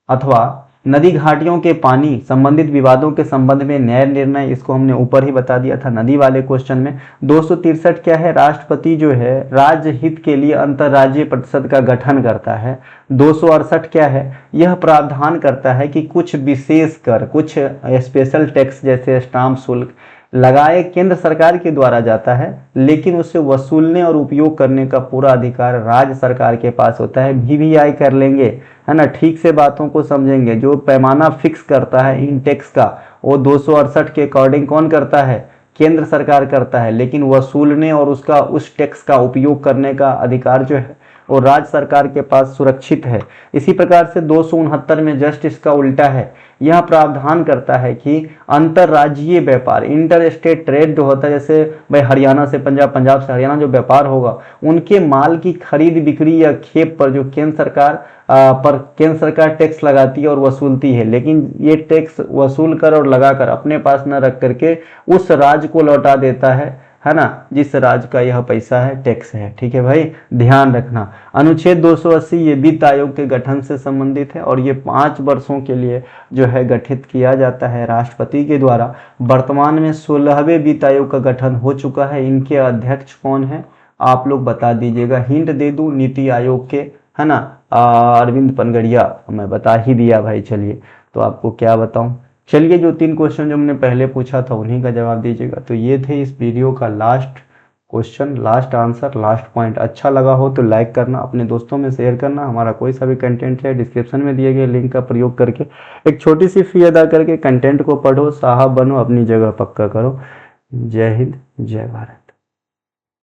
[SPEAKER 1] अथवा नदी घाटियों के पानी संबंधित विवादों के संबंध में न्याय निर्णय, इसको हमने ऊपर ही बता दिया था नदी वाले क्वेश्चन में। 263 क्या है? राष्ट्रपति जो है राज्य हित के लिए अंतर्राज्यीय परिषद का गठन करता है। 268 क्या है? यह प्रावधान करता है कि कुछ विशेष कर, कुछ स्पेशल टैक्स जैसे स्टाम्प शुल्क लगाए केंद्र सरकार के द्वारा जाता है, लेकिन उसे वसूलने और उपयोग करने का पूरा अधिकार राज्य सरकार के पास होता है। वीवीआई कर लेंगे, है ना, ठीक से बातों को समझेंगे। जो पैमाना फिक्स करता है इन टैक्स का वो 268 के अकॉर्डिंग कौन करता है? केंद्र सरकार करता है, लेकिन वसूलने और उस टैक्स का उपयोग करने का अधिकार जो है वो राज्य सरकार के पास सुरक्षित है। इसी प्रकार से 269 में जस्ट इसका उल्टा है। यह प्रावधान करता है कि अंतरराज्यीय व्यापार, इंटर स्टेट ट्रेड जो होता है, जैसे भाई हरियाणा से पंजाब, पंजाब से हरियाणा जो व्यापार होगा उनके माल की खरीद बिक्री या खेप पर जो केंद्र सरकार टैक्स लगाती है और वसूलती है। लेकिन ये टैक्स वसूल कर और लगाकर अपने पास न रख करके उस राज्य को लौटा देता है ना, जिस राज्य का यह पैसा है, टैक्स है। ठीक है भाई, ध्यान रखना। अनुच्छेद 280 ये वित्त आयोग के गठन से संबंधित है और ये 5 वर्षों के लिए जो है गठित किया जाता है राष्ट्रपति के द्वारा। वर्तमान में 16वें वित्त आयोग का गठन हो चुका है। इनके अध्यक्ष कौन है आप लोग बता दीजिएगा। हिंट दे दूं, नीति आयोग के, है ना, अरविंद पनगड़िया। मैं बता ही दिया भाई, चलिए तो आपको क्या बताऊं। चलिए जो 3 क्वेश्चन जो हमने पहले पूछा था उन्हीं का जवाब दीजिएगा। तो ये थे इस वीडियो का last question, last answer, last point. अच्छा लगा हो तो लाइक करना, अपने दोस्तों में शेयर करना। हमारा कोई सा भी कंटेंट है डिस्क्रिप्शन में दिए गए लिंक का प्रयोग करके एक छोटी सी फी अदा करके कंटेंट को पढ़ो, साहब बनो, अपनी जगह पक्का करो। जय हिंद, जय भारत।